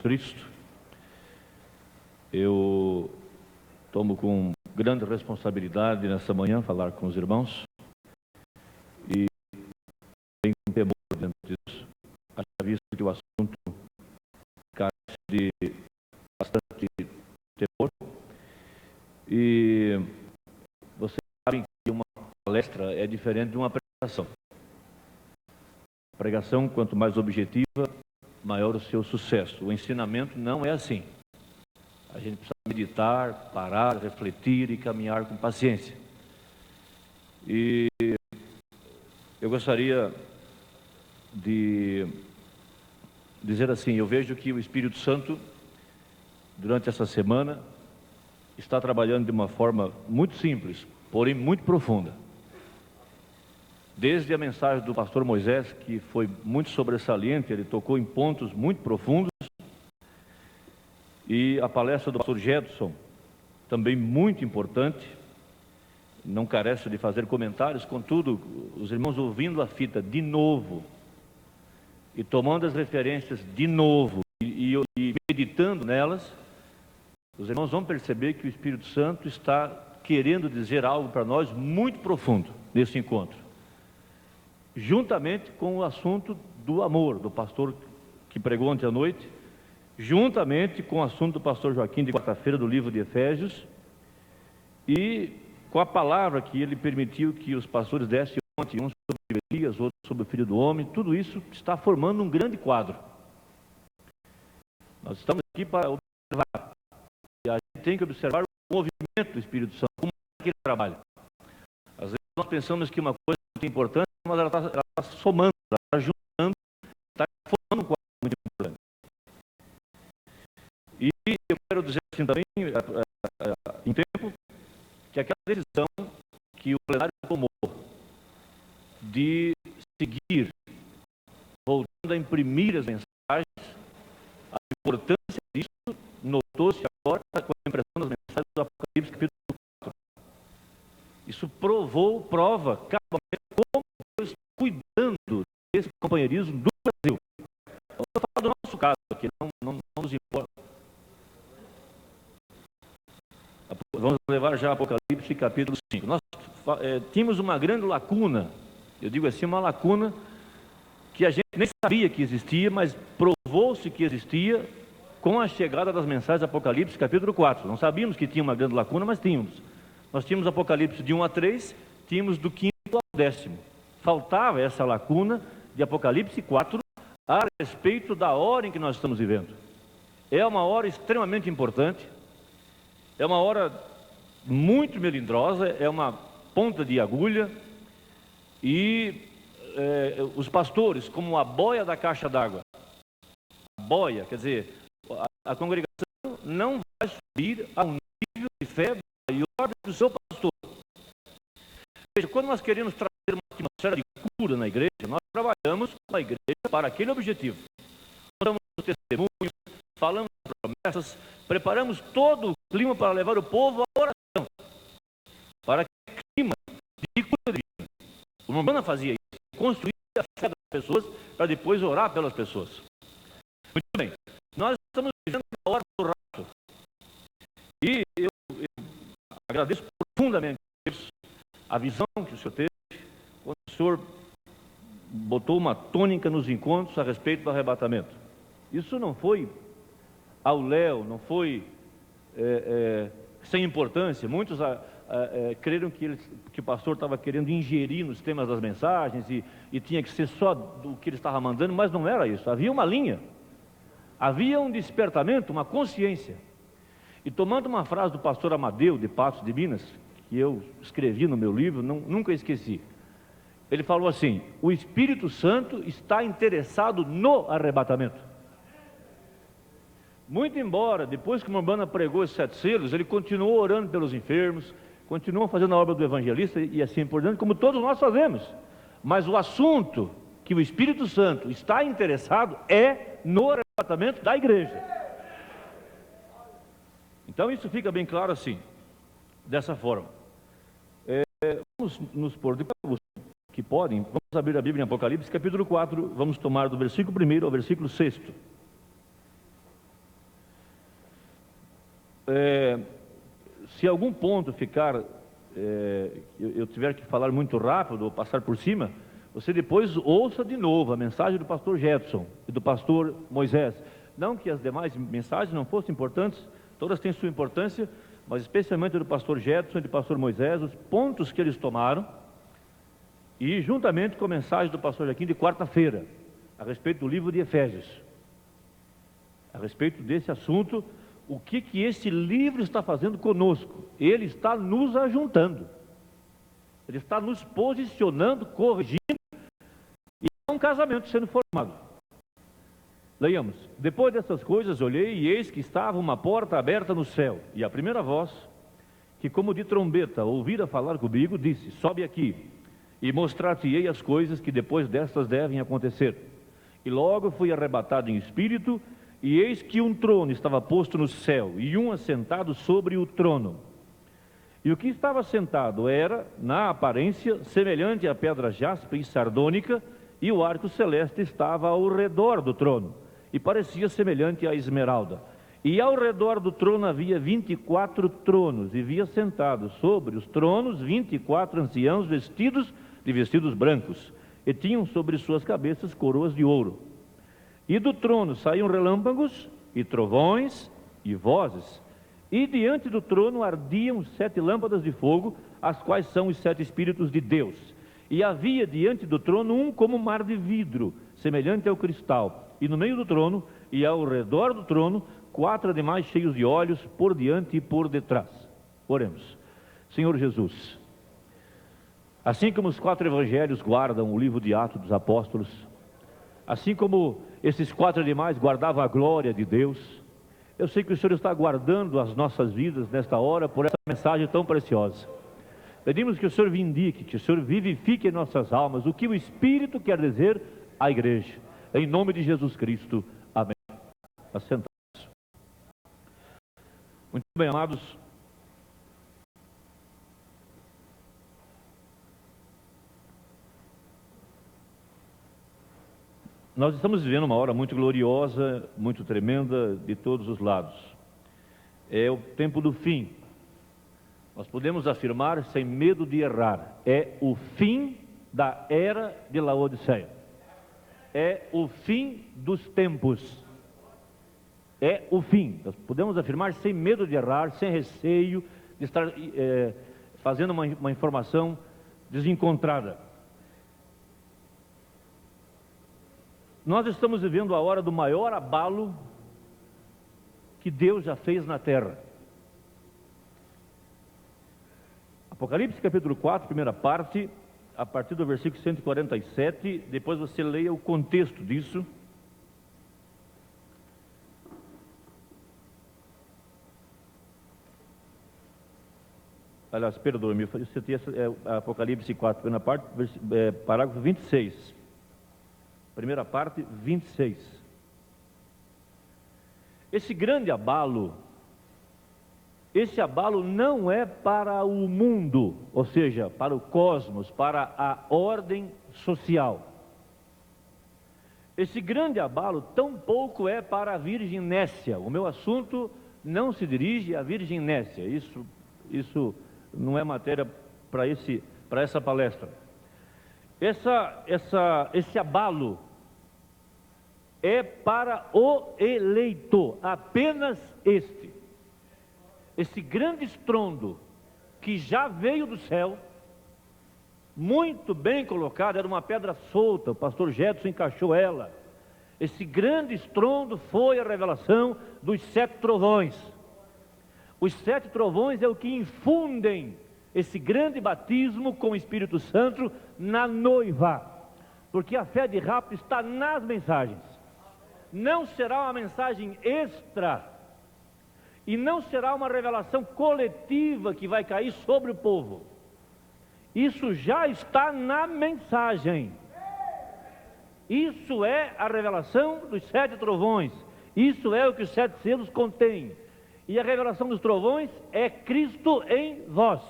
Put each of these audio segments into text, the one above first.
Cristo. Eu tomo com grande responsabilidade nessa manhã falar com os irmãos e tenho um temor dentro disso, haja visto que o assunto carece de bastante temor. E vocês sabem que uma palestra é diferente de uma pregação. A pregação, quanto mais objetiva, maior o seu sucesso. O ensinamento não é assim. A gente precisa meditar, parar, refletir e caminhar com paciência. E eu gostaria de dizer assim, eu vejo que o Espírito Santo, durante essa semana, está trabalhando de uma forma muito simples, porém muito profunda. Desde a mensagem do pastor Moisés, que foi muito sobressalente, ele tocou em pontos muito profundos, e a palestra do pastor Jedson, também muito importante, não carece de fazer comentários, contudo, os irmãos ouvindo a fita de novo, e tomando as referências de novo, e meditando nelas, os irmãos vão perceber que o Espírito Santo está querendo dizer algo para nós muito profundo nesse encontro. Juntamente com o assunto do amor, do pastor que pregou ontem à noite, juntamente com o assunto do pastor Joaquim de quarta-feira do livro de Efésios, e com a palavra que ele permitiu que os pastores dessem ontem, uns sobre Elias, outros sobre o Filho do Homem, tudo isso está formando um grande quadro. Nós estamos aqui para observar, e a gente tem que observar o movimento do Espírito Santo, como é que ele trabalha. Às vezes nós pensamos que uma coisa é muito importante, mas ela está somando, ela está juntando, está formando um quadro muito importante. E eu quero dizer assim também, em tempo, que aquela decisão que o plenário tomou de seguir, voltando a imprimir as mensagens, a importância disso notou-se agora com a impressão das mensagens do Apocalipse, capítulo 4. Isso prova como Deus está cuidando desse companheirismo do Brasil. Vamos falar do nosso caso aqui, não nos importa. Vamos levar já Apocalipse capítulo 5. Nós tínhamos uma grande lacuna, eu digo assim, uma lacuna que a gente nem sabia que existia, mas provou-se que existia com a chegada das mensagens do Apocalipse capítulo 4. Não sabíamos que tinha uma grande lacuna, mas tínhamos. Nós tínhamos Apocalipse de 1 a 3, tínhamos do 5º ao 10º. Faltava essa lacuna de Apocalipse 4 a respeito da hora em que nós estamos vivendo. É uma hora extremamente importante, é uma hora muito melindrosa, é uma ponta de agulha, e os pastores, como a boia da caixa d'água, a boia, quer dizer, a congregação não vai subir a um nível de fé maior do seu pastor. Veja, quando nós queremos trazer uma atmosfera de cura na igreja, nós trabalhamos com a igreja para aquele objetivo. Nós damos testemunhos, falamos promessas, preparamos todo o clima para levar o povo à oração, para que o clima de cura divina. O Umbanda fazia isso, construía a fé das pessoas para depois orar pelas pessoas. Muito bem, nós estamos vivendo a hora do rapto, e eu agradeço profundamente a visão que o senhor teve, quando o senhor botou uma tônica nos encontros a respeito do arrebatamento. Isso não foi ao léu, não foi sem importância. Muitos creram que o pastor estava querendo ingerir nos temas das mensagens e tinha que ser só do que ele estava mandando, mas não era isso. Havia uma linha, havia um despertamento, uma consciência. E tomando uma frase do pastor Amadeu, de Patos de Minas, que eu escrevi no meu livro, nunca esqueci. Ele falou assim: o Espírito Santo está interessado no arrebatamento. Muito embora, depois que o Umbanda pregou esses 7 selos, ele continuou orando pelos enfermos, continuou fazendo a obra do evangelista e assim por diante, como todos nós fazemos. Mas o assunto que o Espírito Santo está interessado é no arrebatamento da igreja. Então isso fica bem claro assim, dessa forma. Vamos nos pôr de pé, que podem, vamos abrir a Bíblia em Apocalipse capítulo 4, vamos tomar do versículo 1 ao versículo 6. se algum ponto ficar, eu tiver que falar muito rápido ou passar por cima, você depois ouça de novo a mensagem do pastor Jetson e do pastor Moisés. Não que as demais mensagens não fossem importantes, todas têm sua importância, mas especialmente do pastor Jetson e do pastor Moisés, os pontos que eles tomaram, e juntamente com a mensagem do pastor Joaquim de quarta-feira, a respeito do livro de Efésios, a respeito desse assunto, o que esse livro está fazendo conosco? Ele está nos ajuntando, ele está nos posicionando, corrigindo, e é um casamento sendo formado. Leiamos: depois dessas coisas olhei, e eis que estava uma porta aberta no céu, e a primeira voz, que como de trombeta ouvira falar comigo, disse: sobe aqui, e mostrar-te-ei as coisas que depois destas devem acontecer. E logo fui arrebatado em espírito, e eis que um trono estava posto no céu, e um assentado sobre o trono. E o que estava sentado era, na aparência, semelhante à pedra jaspe e sardônica, e o arco celeste estava ao redor do trono, e parecia semelhante à esmeralda. E ao redor do trono havia 24 tronos, e via sentados sobre os tronos 24 anciãos vestidos de vestidos brancos, e tinham sobre suas cabeças coroas de ouro. E do trono saíam relâmpagos, e trovões, e vozes, e diante do trono ardiam 7 lâmpadas de fogo, as quais são os 7 Espíritos de Deus. E havia diante do trono um como mar de vidro, semelhante ao cristal, e no meio do trono, e ao redor do trono, 4 animais cheios de olhos, por diante e por detrás. Oremos. Senhor Jesus, assim como os 4 evangelhos guardam o livro de Atos dos Apóstolos, assim como esses 4 animais guardavam a glória de Deus, eu sei que o Senhor está guardando as nossas vidas nesta hora por essa mensagem tão preciosa. Pedimos que o Senhor vindique, que o Senhor vivifique em nossas almas o que o Espírito quer dizer à igreja. Em nome de Jesus Cristo. Amém. Assentados. Muito bem, amados. Nós estamos vivendo uma hora muito gloriosa, muito tremenda de todos os lados. É o tempo do fim. Nós podemos afirmar sem medo de errar, é o fim da era de Laodiceia. É o fim dos tempos. É o fim. Nós podemos afirmar sem medo de errar, sem receio de estar fazendo uma informação desencontrada. Nós estamos vivendo a hora do maior abalo que Deus já fez na terra. Apocalipse capítulo 4, primeira parte, a partir do versículo 147, depois você leia o contexto disso. Aliás, perdoe-me, eu citei Apocalipse 4, primeira parte, parágrafo 26. Primeira parte, 26. Esse grande abalo, esse abalo não é para o mundo, ou seja, para o cosmos, para a ordem social. Esse grande abalo tampouco é para a Virgem Nécia. O meu assunto não se dirige à Virgem Nécia. Isso não é matéria para essa palestra. Esse abalo é para o eleito, apenas esse grande estrondo que já veio do céu, muito bem colocado, era uma pedra solta, o pastor Jetson encaixou ela. Esse grande estrondo foi a revelação dos 7 trovões. Os 7 trovões é o que infundem esse grande batismo com o Espírito Santo na noiva, porque a fé de rapto está nas mensagens. Não será uma mensagem extra, e não será uma revelação coletiva que vai cair sobre o povo. Isso já está na mensagem. Isso é a revelação dos 7 trovões. Isso é o que os 7 selos contêm. E a revelação dos trovões é Cristo em vós.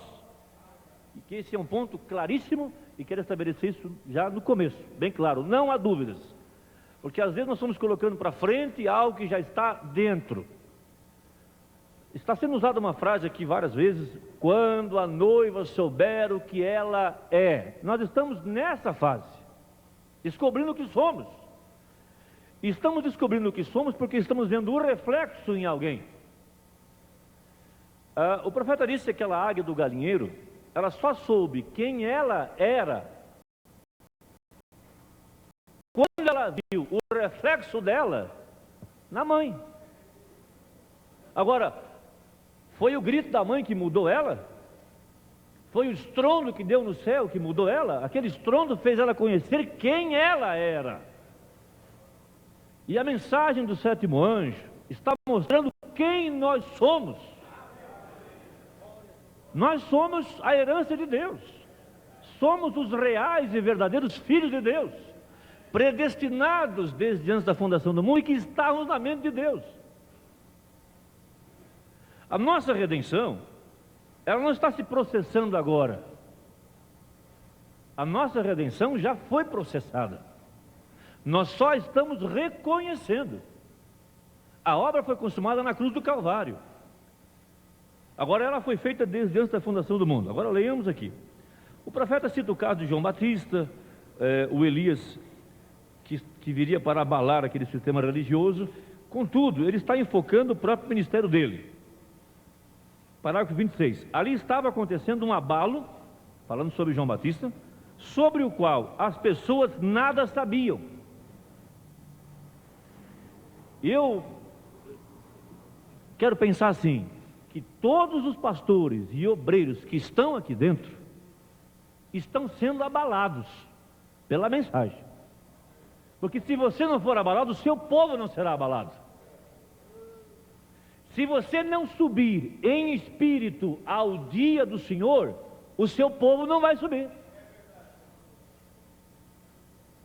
E que esse é um ponto claríssimo, e quero estabelecer isso já no começo, bem claro, não há dúvidas. Porque às vezes nós estamos colocando para frente algo que já está dentro. Está sendo usada uma frase aqui várias vezes: quando a noiva souber o que ela é. Nós estamos nessa fase, descobrindo o que somos. E estamos descobrindo o que somos porque estamos vendo o reflexo em alguém. O profeta disse que aquela águia do galinheiro, ela só soube quem ela era quando ela viu o reflexo dela na mãe. Agora, foi o grito da mãe que mudou ela? Foi o estrondo que deu no céu que mudou ela? Aquele estrondo fez ela conhecer quem ela era. E a mensagem do sétimo anjo está mostrando quem nós somos. Nós somos a herança de Deus. Somos os reais e verdadeiros filhos de Deus, predestinados desde antes da fundação do mundo e que estávamos na mente de Deus. A nossa redenção, ela não está se processando agora. A nossa redenção já foi processada. Nós só estamos reconhecendo. A obra foi consumada na cruz do Calvário. Agora ela foi feita desde antes da fundação do mundo. Agora leiamos aqui. O profeta cita o caso de João Batista, o Elias, que viria para abalar aquele sistema religioso. Contudo, ele está enfocando o próprio ministério dele. Parágrafo 26. Ali estava acontecendo um abalo, falando sobre João Batista, sobre o qual as pessoas nada sabiam. Eu quero pensar assim, que todos os pastores e obreiros que estão aqui dentro estão sendo abalados pela mensagem. Porque se você não for abalado, o seu povo não será abalado. Se você não subir em espírito ao dia do Senhor, o seu povo não vai subir.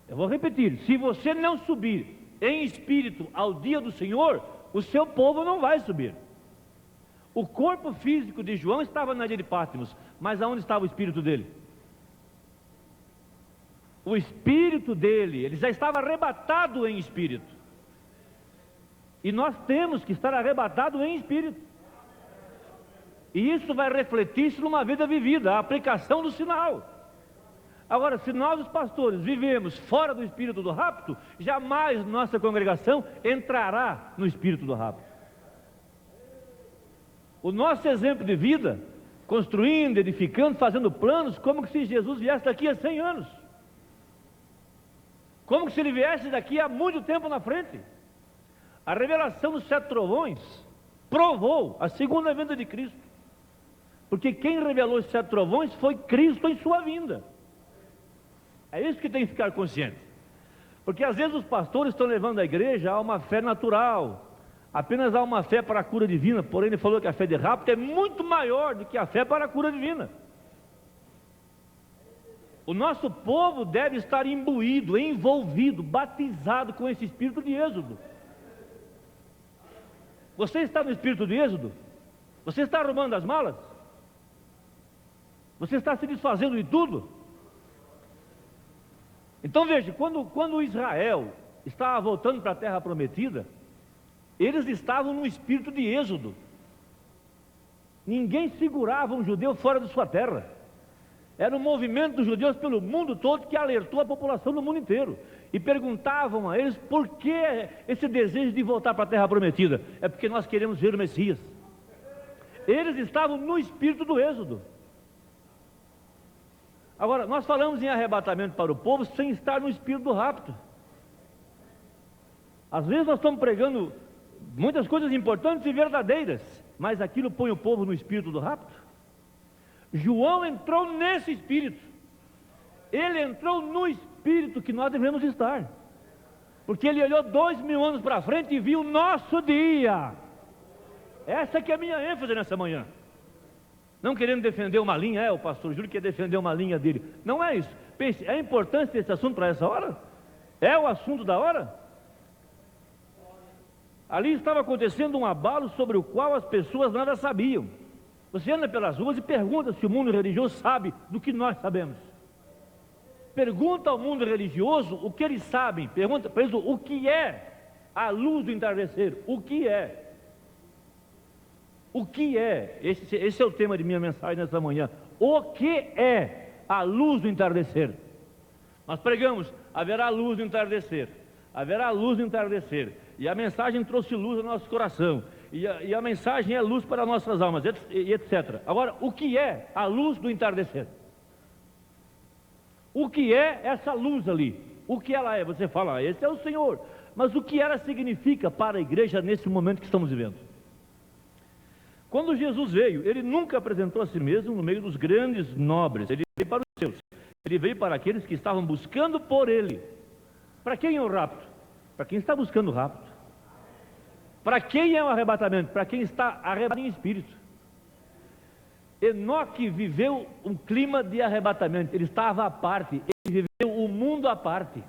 Eu vou repetir, se você não subir em espírito ao dia do Senhor, o seu povo não vai subir. O corpo físico de João estava na ilha de Patmos, mas aonde estava o espírito dele? O espírito dele, ele já estava arrebatado em espírito. E nós temos que estar arrebatados em espírito. E isso vai refletir-se numa vida vivida, a aplicação do sinal. Agora, se nós os pastores vivemos fora do espírito do rapto, jamais nossa congregação entrará no espírito do rapto. O nosso exemplo de vida, construindo, edificando, fazendo planos, como se Jesus viesse daqui a 100 anos. Como se ele viesse daqui a muito tempo na frente. A revelação dos 7 trovões provou a segunda vinda de Cristo. Porque quem revelou os 7 trovões foi Cristo em sua vinda. É isso que tem que ficar consciente. Porque às vezes os pastores estão levando a igreja a uma fé natural, apenas a uma fé para a cura divina. Porém ele falou que a fé de rapto é muito maior do que a fé para a cura divina. O nosso povo deve estar imbuído, envolvido, batizado com esse espírito de êxodo. Você está no espírito de êxodo? Você está arrumando as malas? Você está se desfazendo de tudo? Então veja, quando Israel estava voltando para a terra prometida, eles estavam no espírito de êxodo. Ninguém segurava um judeu fora de sua terra. Era um movimento dos judeus pelo mundo todo que alertou a população do mundo inteiro. E perguntavam a eles por que esse desejo de voltar para a terra prometida. É porque nós queremos ver o Messias. Eles estavam no espírito do êxodo. Agora, nós falamos em arrebatamento para o povo sem estar no espírito do rapto. Às vezes nós estamos pregando muitas coisas importantes e verdadeiras, mas aquilo põe o povo no espírito do rapto. João entrou nesse espírito. Ele entrou no espírito que nós devemos estar. Porque ele olhou 2000 anos para frente e viu o nosso dia. Essa que é a minha ênfase nessa manhã. Não querendo defender uma linha, o pastor Júlio quer defender uma linha dele. Não é isso. Pense, é importante esse assunto para essa hora? É o assunto da hora? Ali estava acontecendo um abalo sobre o qual as pessoas nada sabiam. Você anda pelas ruas e pergunta se o mundo religioso sabe do que nós sabemos. Pergunta ao mundo religioso o que eles sabem. Pergunta para eles o que é a luz do entardecer. O que é? O que é, esse é o tema de minha mensagem nessa manhã, o que é a luz do entardecer? Nós pregamos, haverá luz no entardecer, haverá luz no entardecer, e a mensagem trouxe luz ao nosso coração, e a mensagem é luz para nossas almas, e etc. Agora, o que é a luz do entardecer? O que é essa luz ali? O que ela é? Você fala, esse é o Senhor, mas o que ela significa para a igreja nesse momento que estamos vivendo? Quando Jesus veio, ele nunca apresentou a si mesmo no meio dos grandes nobres, ele veio para os seus, ele veio para aqueles que estavam buscando por ele. Para quem é o rapto? Para quem está buscando o rapto. Para quem é o arrebatamento? Para quem está arrebatado em espírito. Enoque viveu um clima de arrebatamento, ele estava à parte, ele viveu o mundo à parte.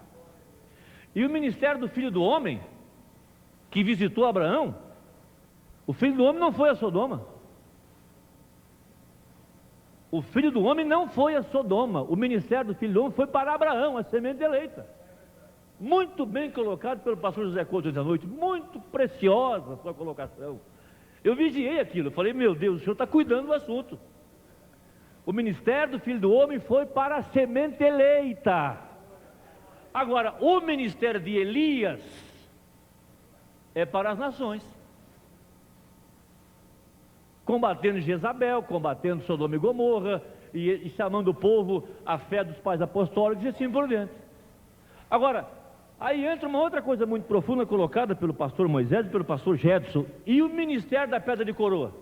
E o ministério do Filho do Homem, que visitou Abraão, o Filho do Homem não foi a Sodoma. O Filho do Homem não foi a Sodoma. O ministério do Filho do Homem foi para Abraão, a semente eleita. Muito bem colocado pelo pastor José Couto essa noite. Muito preciosa a sua colocação. Eu vigiei aquilo, eu falei, meu Deus, o senhor está cuidando do assunto. O ministério do Filho do Homem foi para a semente eleita. Agora, o ministério de Elias é para as nações. Combatendo Jezabel, combatendo Sodoma e Gomorra, e chamando o povo à fé dos pais apostólicos e assim por diante. Agora, aí entra uma outra coisa muito profunda colocada pelo pastor Moisés e pelo pastor Jedson, e o ministério da pedra de coroa.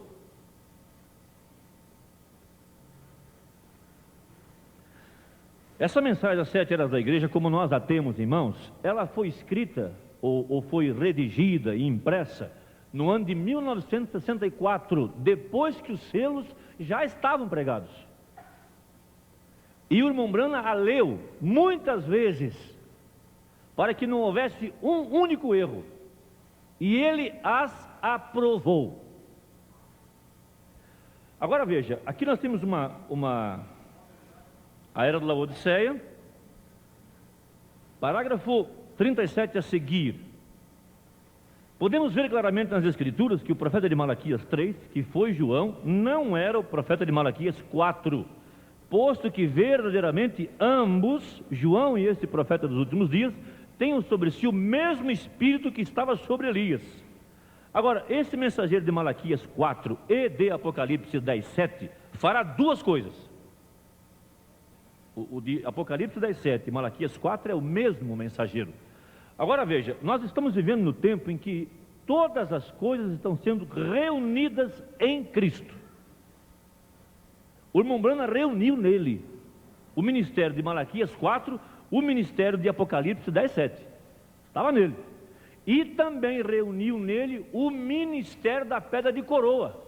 Essa mensagem das 7 eras da igreja, como nós a temos em mãos, ela foi escrita ou foi redigida e impressa no ano de 1964, depois que os selos já estavam pregados. E o irmão Branham a leu muitas vezes, para que não houvesse um único erro, e ele as aprovou. Agora veja, aqui nós temos a Era da Laodiceia, parágrafo 37 a seguir. Podemos ver claramente nas Escrituras que o profeta de Malaquias 3, que foi João, não era o profeta de Malaquias 4, posto que verdadeiramente ambos, João e esse profeta dos últimos dias, tenham sobre si o mesmo espírito que estava sobre Elias. Agora, esse mensageiro de Malaquias 4 e de Apocalipse 10:7 fará duas coisas. O de Apocalipse 10:7 e Malaquias 4 é o mesmo mensageiro. Agora veja, nós estamos vivendo no tempo em que todas as coisas estão sendo reunidas em Cristo. O irmão Branham reuniu nele o ministério de Malaquias 4, o ministério de Apocalipse 10:7. Estava nele. E também reuniu nele o ministério da pedra de coroa.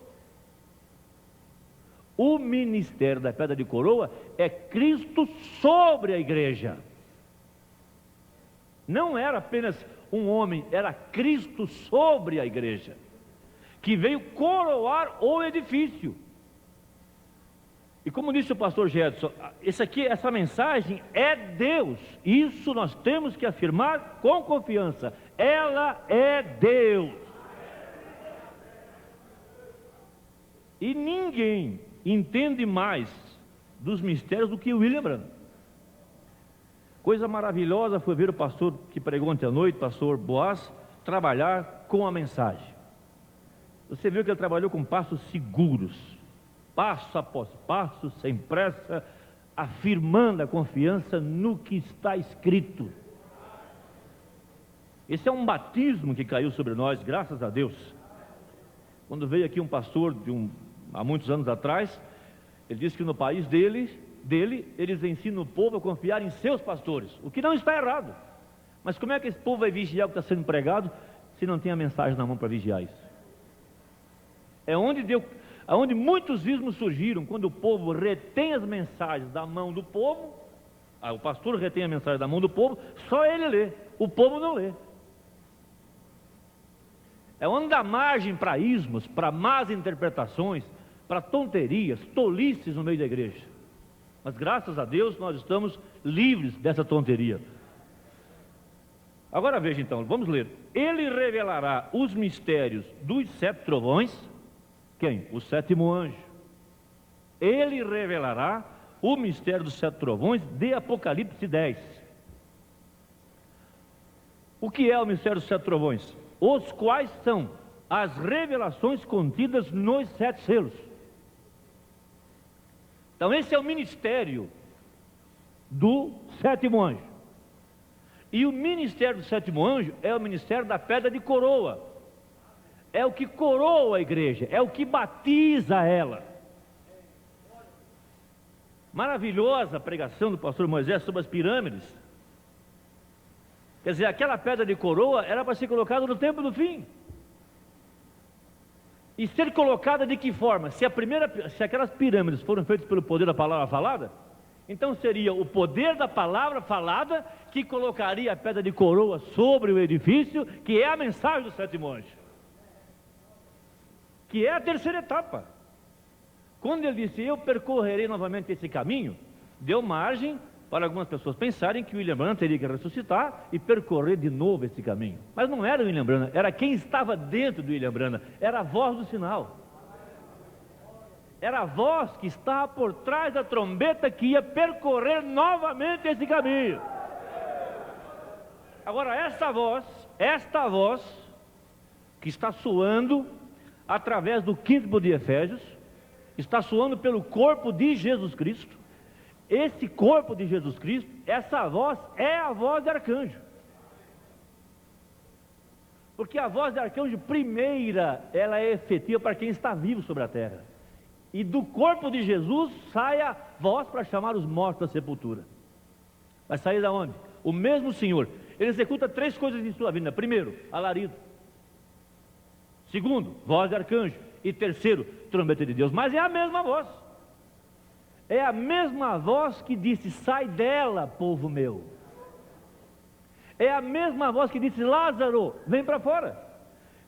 O ministério da pedra de coroa é Cristo sobre a igreja. Não era apenas um homem, era Cristo sobre a igreja, que veio coroar o edifício. E como disse o pastor Gedson, essa mensagem é Deus. Isso nós temos que afirmar com confiança. Ela é Deus. E ninguém entende mais dos mistérios do que o William Branham. Coisa maravilhosa foi ver o pastor que pregou ontem à noite, pastor Boaz, trabalhar com a mensagem. Você viu que ele trabalhou com passos seguros, passo após passo, sem pressa, afirmando a confiança no que está escrito. Esse é um batismo que caiu sobre nós, graças a Deus. Quando veio aqui um pastor há muitos anos atrás, ele disse que no país dele, eles ensinam o povo a confiar em seus pastores, o que não está errado. Mas como é que esse povo vai vigiar o que está sendo pregado, se não tem a mensagem na mão para vigiar isso? É onde muitos ismos surgiram, quando o povo retém as mensagens da mão do povo, o pastor retém a mensagem da mão do povo, só ele lê, o povo não lê. É onde dá margem para ismos, para más interpretações, para tonterias, tolices no meio da igreja. Mas graças a Deus nós estamos livres dessa tonteria. Agora veja então, vamos ler. Ele revelará os mistérios dos 7 trovões, Quem? O sétimo anjo. Ele revelará o mistério dos 7 trovões de Apocalipse 10. O que é o mistério dos 7 trovões? Os quais são as revelações contidas nos 7 selos. Então esse é o ministério do sétimo anjo. E o ministério do sétimo anjo é o ministério da pedra de coroa. É o que coroa a igreja, é o que batiza ela. Maravilhosa a pregação do pastor Moisés sobre as pirâmides. Quer dizer, aquela pedra de coroa era para ser colocada no tempo do fim. E ser colocada de que forma? Se aquelas pirâmides foram feitas pelo poder da palavra falada, então seria o poder da palavra falada que colocaria a pedra de coroa sobre o edifício, que é a mensagem do sétimo anjo, que é a terceira etapa. Quando ele disse, eu percorrerei novamente esse caminho, deu margem para algumas pessoas pensarem que o William Branham teria que ressuscitar e percorrer de novo esse caminho. Mas não era o William Branham, era quem estava dentro do William Branham, era a voz do sinal. Era a voz que estava por trás da trombeta que ia percorrer novamente esse caminho. Agora esta voz que está soando através do quinto de Efésios, está soando pelo corpo de Jesus Cristo. Esse corpo de Jesus Cristo, essa voz é a voz de arcanjo. Porque a voz de arcanjo primeira, ela é efetiva para quem está vivo sobre a terra. E do corpo de Jesus sai a voz para chamar os mortos da sepultura. Vai sair da onde? O mesmo Senhor. Ele executa 3 coisas em sua vida. Primeiro, alarido. Segundo, voz de arcanjo. E terceiro, trombeta de Deus. Mas é a mesma voz. É a mesma voz que disse, sai dela, povo meu. É a mesma voz que disse, Lázaro, vem para fora.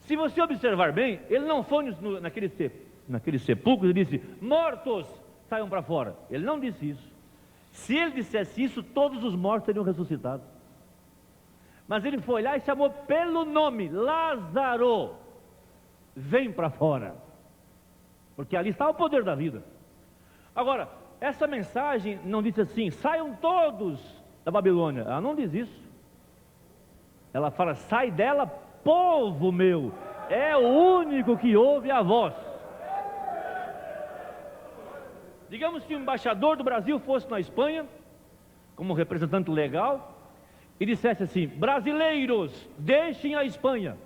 Se você observar bem, ele não foi naquele sepulcro e disse, mortos, saiam para fora. Ele não disse isso. Se ele dissesse isso, todos os mortos teriam ressuscitado. Mas ele foi lá e chamou pelo nome, Lázaro, vem para fora. Porque ali está o poder da vida. Agora, essa mensagem não diz assim, saiam todos da Babilônia. Ela não diz isso. Ela fala, sai dela, povo meu. É o único que ouve a voz. Digamos que o embaixador do Brasil fosse na Espanha, como representante legal, e dissesse assim, brasileiros, deixem a Espanha.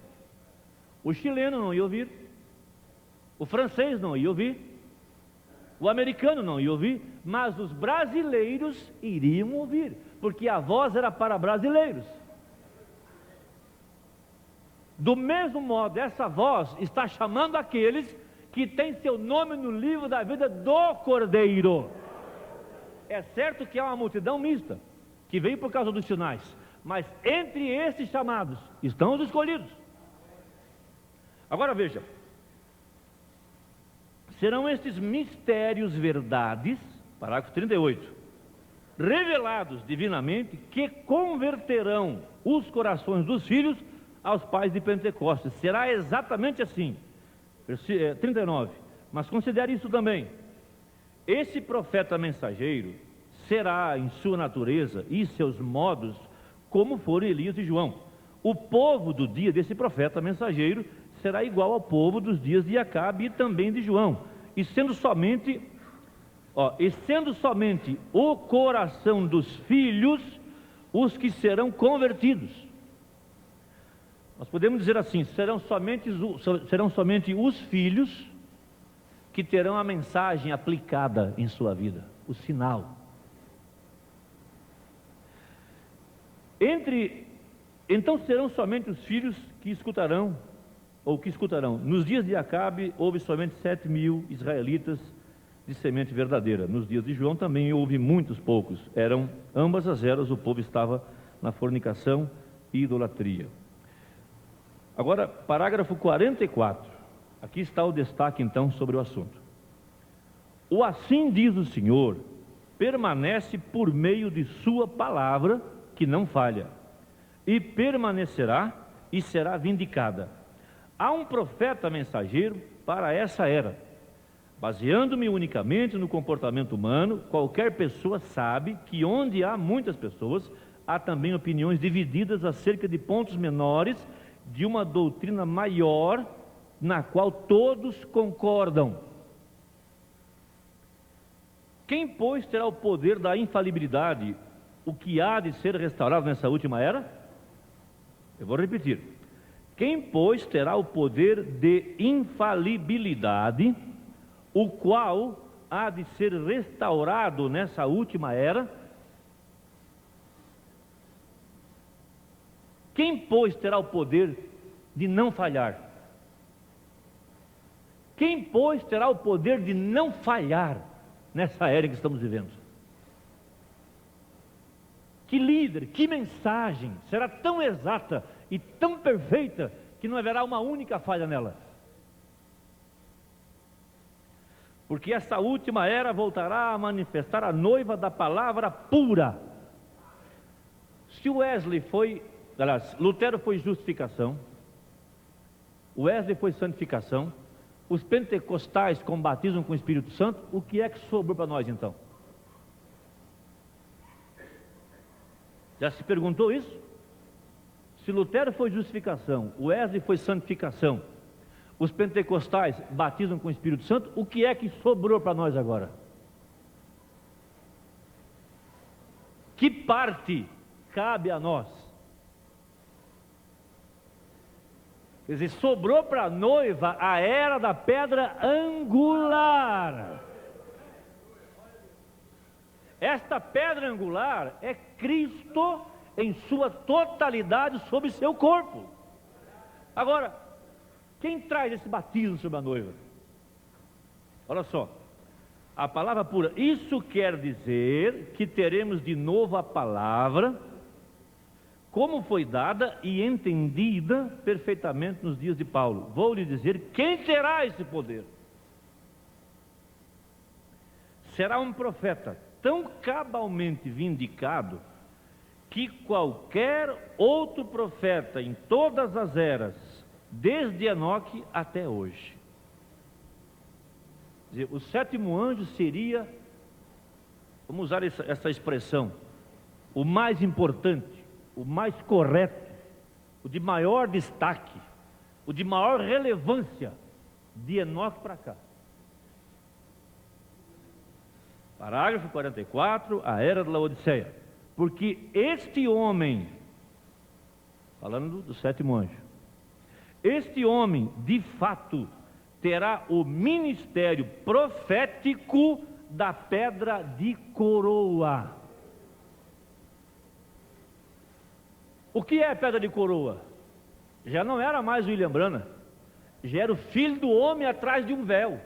O chileno não ia ouvir, o francês não ia ouvir, o americano não ia ouvir, mas os brasileiros iriam ouvir, porque a voz era para brasileiros. Do mesmo modo, essa voz está chamando aqueles que têm seu nome no livro da vida do Cordeiro. É certo que há uma multidão mista, que vem por causa dos sinais, mas entre esses chamados estão os escolhidos. Agora veja, serão estes mistérios verdades, parágrafo 38, revelados divinamente, que converterão os corações dos filhos aos pais de Pentecostes. Será exatamente assim. 39. Mas considere isso também. Esse profeta mensageiro será em sua natureza e seus modos como foram Elias e João. O povo do dia desse profeta mensageiro será igual ao povo dos dias de Acabe e também de João. E sendo somente o coração dos filhos os que serão convertidos. Nós podemos dizer assim, serão somente os filhos que terão a mensagem aplicada em sua vida, o sinal. Então serão somente os filhos que escutarão. Nos dias de Acabe houve somente 7.000 israelitas de semente verdadeira. Nos dias de João também houve muitos poucos. Eram ambas as eras, o povo estava na fornicação e idolatria. Agora, parágrafo 44. Aqui está o destaque então sobre o assunto. O assim diz o Senhor permanece por meio de sua palavra, que não falha, e permanecerá e será vindicada. Há um profeta mensageiro para essa era. Baseando-me unicamente no comportamento humano, qualquer pessoa sabe que onde há muitas pessoas, há também opiniões divididas acerca de pontos menores de uma doutrina maior, na qual todos concordam. Quem, pois, terá o poder da infalibilidade, o que há de ser restaurado nessa última era? Eu vou repetir. Quem, pois, terá o poder de infalibilidade, o qual há de ser restaurado nessa última era? Quem, pois, terá o poder de não falhar? Quem, pois, terá o poder de não falhar nessa era em que estamos vivendo? Que líder, que mensagem será tão exata e tão perfeita que não haverá uma única falha nela? Porque essa última era voltará a manifestar a noiva da palavra pura. Se Lutero foi justificação, Wesley foi santificação, os pentecostais com batismo com o Espírito Santo, o que é que sobrou para nós então? Já se perguntou isso? Se Lutero foi justificação, Wesley foi santificação, os pentecostais batizam com o Espírito Santo, o que é que sobrou para nós agora? Que parte cabe a nós? Quer dizer, sobrou para a noiva a era da pedra angular. Esta pedra angular é Cristo em sua totalidade sobre seu corpo. Agora, quem traz esse batismo sobre a noiva? Olha só, a palavra pura, isso quer dizer que teremos de novo a palavra, como foi dada e entendida perfeitamente nos dias de Paulo. Vou lhe dizer quem terá esse poder. Será um profeta tão cabalmente vindicado que qualquer outro profeta em todas as eras, desde Enoque até hoje. Quer dizer, o sétimo anjo seria, vamos usar essa expressão, o mais importante, o mais correto, o de maior destaque, o de maior relevância, de Enoque para cá. Parágrafo 44, a era de Laodiceia. Porque este homem, falando do sétimo anjo, este homem, de fato, terá o ministério profético da pedra de coroa. O que é a pedra de coroa? Já não era mais William Branham, já era o filho do homem atrás de um véu.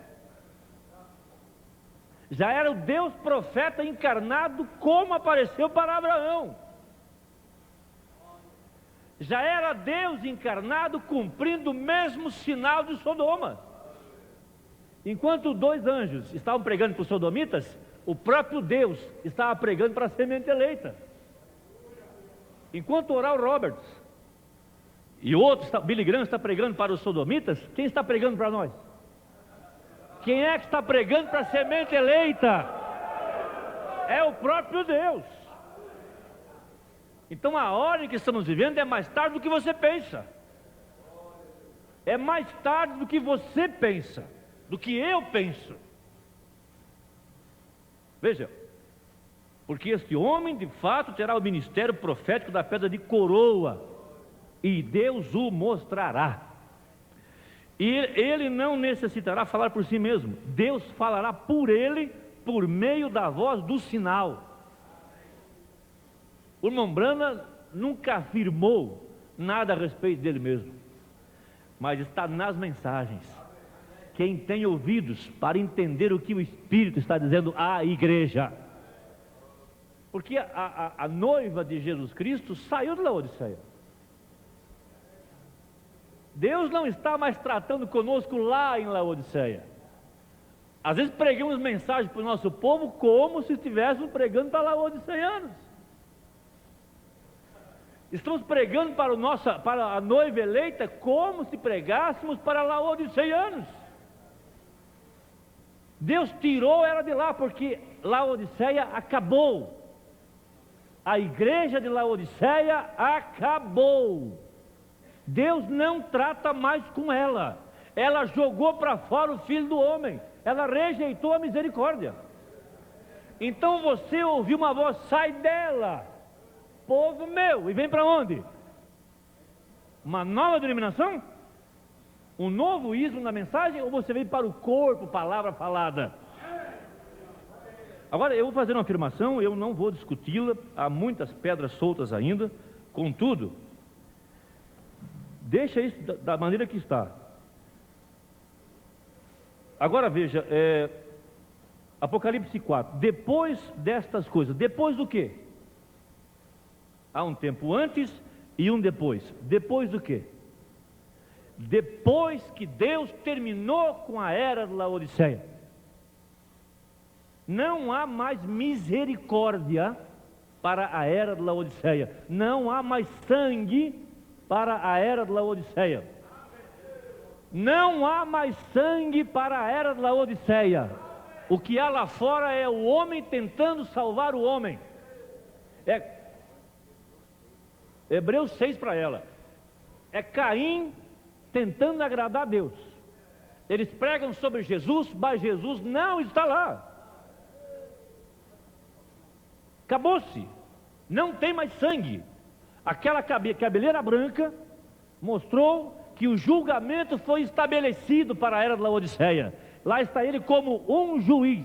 Já era o Deus profeta encarnado como apareceu para Abraão. Já era Deus encarnado cumprindo o mesmo sinal de Sodoma. Enquanto dois anjos estavam pregando para os sodomitas, o próprio Deus estava pregando para a semente eleita. Enquanto Oral Roberts e outro, Billy Graham, está pregando para os sodomitas, quem está pregando para nós? Quem é que está pregando para a semente eleita? É o próprio Deus. Então a hora em que estamos vivendo é mais tarde do que você pensa. É mais tarde do que você pensa, do que eu penso. Veja, porque este homem de fato terá o ministério profético da pedra de coroa, e Deus o mostrará. E ele não necessitará falar por si mesmo, Deus falará por ele, por meio da voz do sinal. O irmão Branham nunca afirmou nada a respeito dele mesmo, mas está nas mensagens. Quem tem ouvidos para entender o que o Espírito está dizendo à igreja, porque a noiva de Jesus Cristo saiu de Laodiceia. Deus não está mais tratando conosco lá em Laodiceia. Às vezes pregamos mensagens para o nosso povo como se estivéssemos pregando para laodiceanos. Estamos pregando para a noiva eleita como se pregássemos para laodiceanos. Deus tirou ela de lá, porque Laodiceia acabou. A igreja de Laodiceia acabou. Deus não trata mais com ela. Ela jogou para fora o Filho do Homem. Ela rejeitou a misericórdia. Então você ouviu uma voz: sai dela, povo meu, e vem para onde? Uma nova denominação? Um novo ismo na mensagem? Ou você vem para o corpo, palavra falada? Agora eu vou fazer uma afirmação, eu não vou discuti-la, há muitas pedras soltas ainda. Contudo, deixa isso da maneira que está. Agora veja, Apocalipse 4, depois destas coisas, depois do quê? Há um tempo antes e um depois. Depois do quê? Depois que Deus terminou com a era de Laodiceia. Não há mais misericórdia para a era de Laodiceia. Não há mais sangue para a era de Laodiceia. Não há mais sangue para a era de Laodiceia. O que há lá fora é o homem tentando salvar o homem. Hebreus 6 para ela. É Caim tentando agradar a Deus. Eles pregam sobre Jesus, mas Jesus não está lá. Acabou-se. Não tem mais sangue. Aquela cabeleira branca mostrou que o julgamento foi estabelecido para a era de Laodiceia. Lá está ele como um juiz.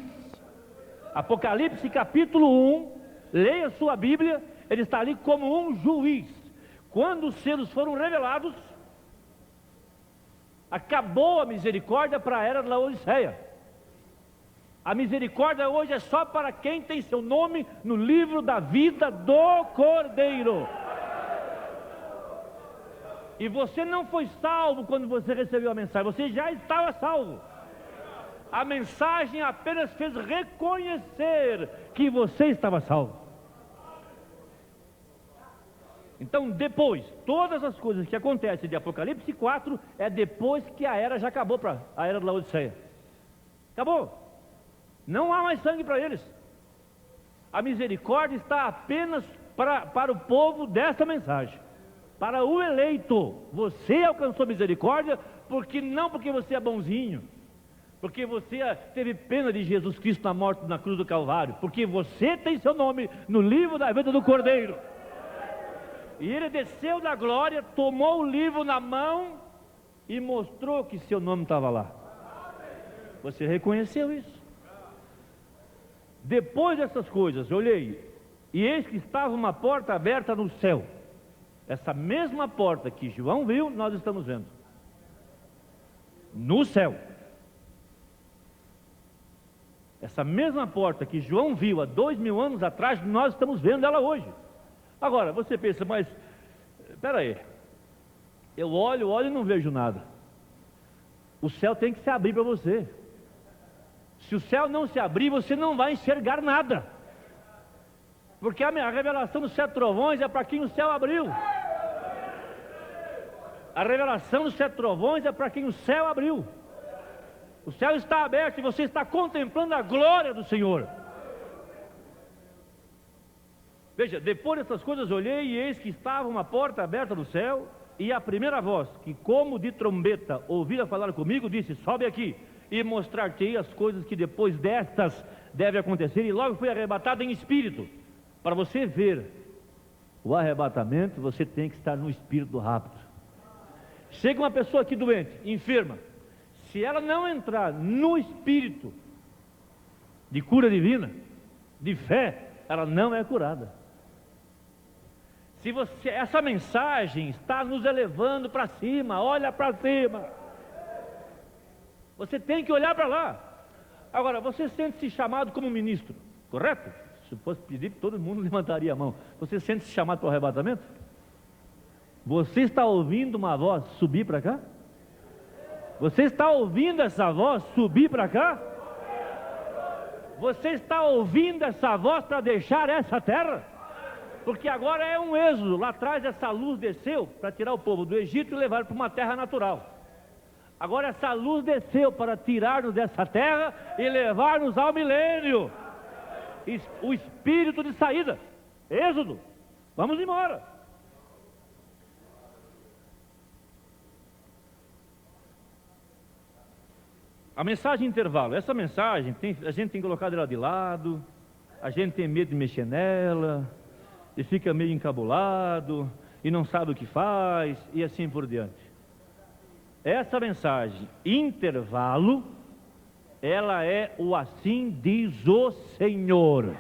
Apocalipse capítulo 1, leia sua Bíblia, ele está ali como um juiz. Quando os selos foram revelados, acabou a misericórdia para a era de Laodiceia. A misericórdia hoje é só para quem tem seu nome no livro da vida do Cordeiro. E você não foi salvo quando você recebeu a mensagem, você já estava salvo. A mensagem apenas fez reconhecer que você estava salvo. Então depois, todas as coisas que acontecem de Apocalipse 4, é depois que a era já acabou, para a era de Laodiceia. Acabou. Não há mais sangue para eles. A misericórdia está apenas para o povo desta mensagem. Para o eleito. Você alcançou misericórdia porque você é bonzinho, porque você teve pena de Jesus Cristo na morte na cruz do Calvário, porque você tem seu nome no livro da vida do Cordeiro. E ele desceu da glória, tomou o livro na mão e mostrou que seu nome estava lá. Você reconheceu isso? Depois dessas coisas, eu olhei, e eis que estava uma porta aberta no céu. Essa mesma porta que João viu, nós estamos vendo. No céu. Essa mesma porta que João viu há 2000 anos atrás, nós estamos vendo ela hoje. Agora, você pensa, mas, espera aí, eu olho e não vejo nada. O céu tem que se abrir para você. Se o céu não se abrir, você não vai enxergar nada. Porque a revelação dos 7 trovões é para quem o céu abriu. A revelação dos 7 trovões é para quem o céu abriu. O céu está aberto e você está contemplando a glória do Senhor. Veja, depois dessas coisas olhei e eis que estava uma porta aberta no céu, e a primeira voz, que como de trombeta ouvira falar comigo, disse: sobe aqui e mostrar-te as coisas que depois destas devem acontecer. E logo fui arrebatado em espírito. Para você ver o arrebatamento, você tem que estar no espírito do rapto. Chega uma pessoa aqui doente, enferma, se ela não entrar no espírito de cura divina, de fé, ela não é curada. Se essa mensagem está nos elevando para cima, olha para cima, você tem que olhar para lá. Agora, você sente-se chamado como ministro, correto? Se fosse pedir, todo mundo levantaria a mão. Você sente-se chamado para o arrebatamento? Você está ouvindo uma voz subir para cá? Você está ouvindo essa voz subir para cá? Você está ouvindo essa voz para deixar essa terra? Porque agora é um êxodo. Lá atrás essa luz desceu para tirar o povo do Egito e levar para uma terra natural. Agora essa luz desceu para tirar-nos dessa terra e levar-nos ao milênio. O espírito de saída. Êxodo. Vamos embora. A mensagem intervalo. Essa mensagem, a gente tem colocado ela de lado. A gente tem medo de mexer nela. E fica meio encabulado. E não sabe o que faz. E assim por diante. Essa mensagem, intervalo, ela é o assim diz o Senhor.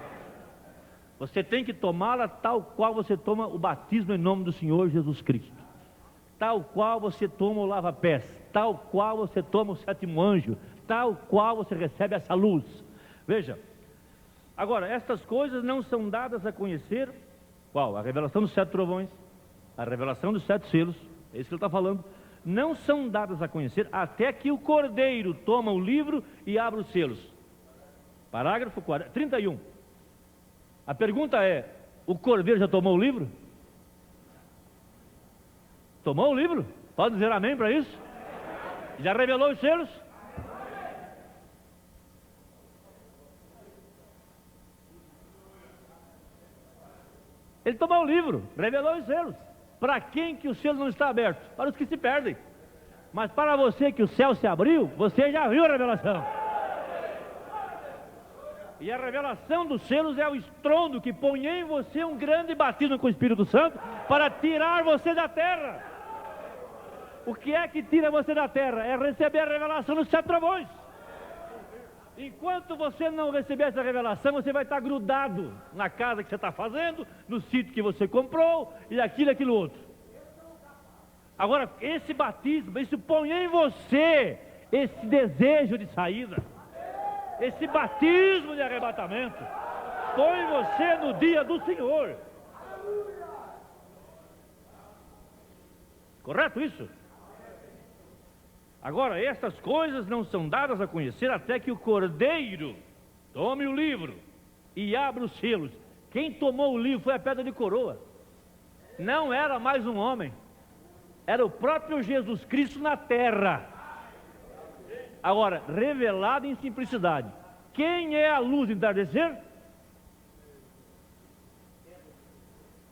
Você tem que tomá-la tal qual você toma o batismo em nome do Senhor Jesus Cristo. Tal qual você toma o lava-pés. Tal qual você toma o sétimo anjo. Tal qual você recebe essa luz. Veja. Agora, estas coisas não são dadas a conhecer. Qual? A revelação dos 7 trovões. A revelação dos 7 selos. É isso que ele está falando. Não são dadas a conhecer até que o Cordeiro toma o livro e abre os selos. Parágrafo 31. A pergunta é: o Cordeiro já tomou o livro? Tomou o livro? Pode dizer amém para isso? Já revelou os selos? Ele tomou o livro, revelou os selos. Para quem que o selo não está aberto? Para os que se perdem. Mas para você que o céu se abriu, você já viu a revelação. E a revelação dos selos é o estrondo que põe em você um grande batismo com o Espírito Santo para tirar você da terra. O que é que tira você da terra? É receber a revelação dos 7 trovões. Enquanto você não receber essa revelação, você vai estar grudado na casa que você está fazendo, no sítio que você comprou, e aquilo outro. Agora, esse batismo, isso põe em você esse desejo de saída, esse batismo de arrebatamento, põe você no dia do Senhor. Correto isso? Agora, estas coisas não são dadas a conhecer até que o Cordeiro tome o livro e abra os selos. Quem tomou o livro foi a pedra de coroa. Não era mais um homem. Era o próprio Jesus Cristo na terra. Agora, revelado em simplicidade. Quem é a luz de entardecer?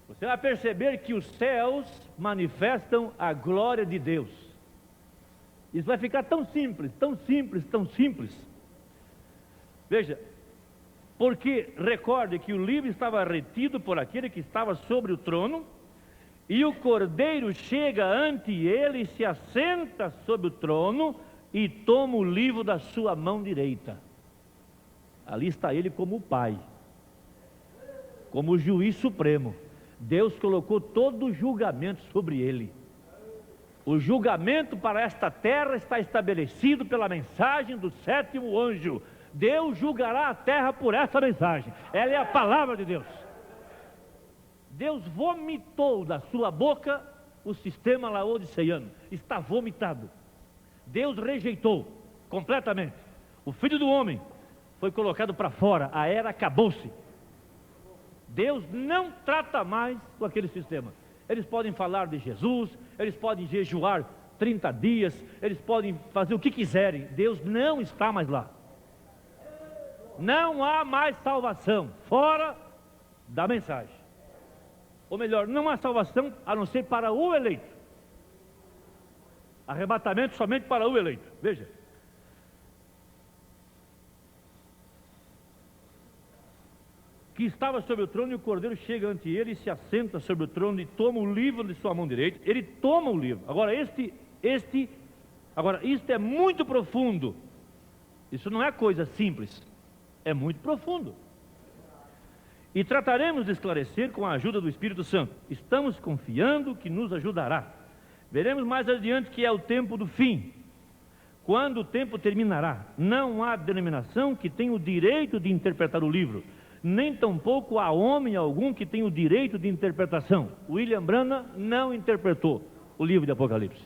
Você vai perceber que os céus manifestam a glória de Deus. Isso vai ficar tão simples, tão simples, tão simples. Veja, porque recorde que o livro estava retido por aquele que estava sobre o trono, e o Cordeiro chega ante ele, se assenta sobre o trono e toma o livro da sua mão direita. Ali está ele como o Pai, como o juiz supremo. Deus colocou todo o julgamento sobre ele. O julgamento para esta terra está estabelecido pela mensagem do 7º anjo. Deus julgará a terra por essa mensagem. Ela é a palavra de Deus. Deus vomitou da sua boca o sistema laodiceiano. Está vomitado. Deus rejeitou completamente. O Filho do Homem foi colocado para fora. A era acabou-se. Deus não trata mais com aquele sistema. Eles podem falar de Jesus, eles podem jejuar 30 dias, eles podem fazer o que quiserem. Deus não está mais lá. Não há mais salvação fora da mensagem. Ou melhor, não há salvação a não ser para o eleito. Arrebatamento somente para o eleito. Veja. Que estava sobre o trono, e o Cordeiro chega ante ele e se assenta sobre o trono e toma o livro de sua mão direita. Ele toma o livro. Agora isto é muito profundo. Isso não é coisa simples, é muito profundo. E trataremos de esclarecer com a ajuda do Espírito Santo. Estamos confiando que nos ajudará. Veremos mais adiante que é o tempo do fim. Quando o tempo terminará, não há denominação que tenha o direito de interpretar o livro, nem tampouco há homem algum que tenha o direito de interpretação. William Branham não interpretou o livro de Apocalipse.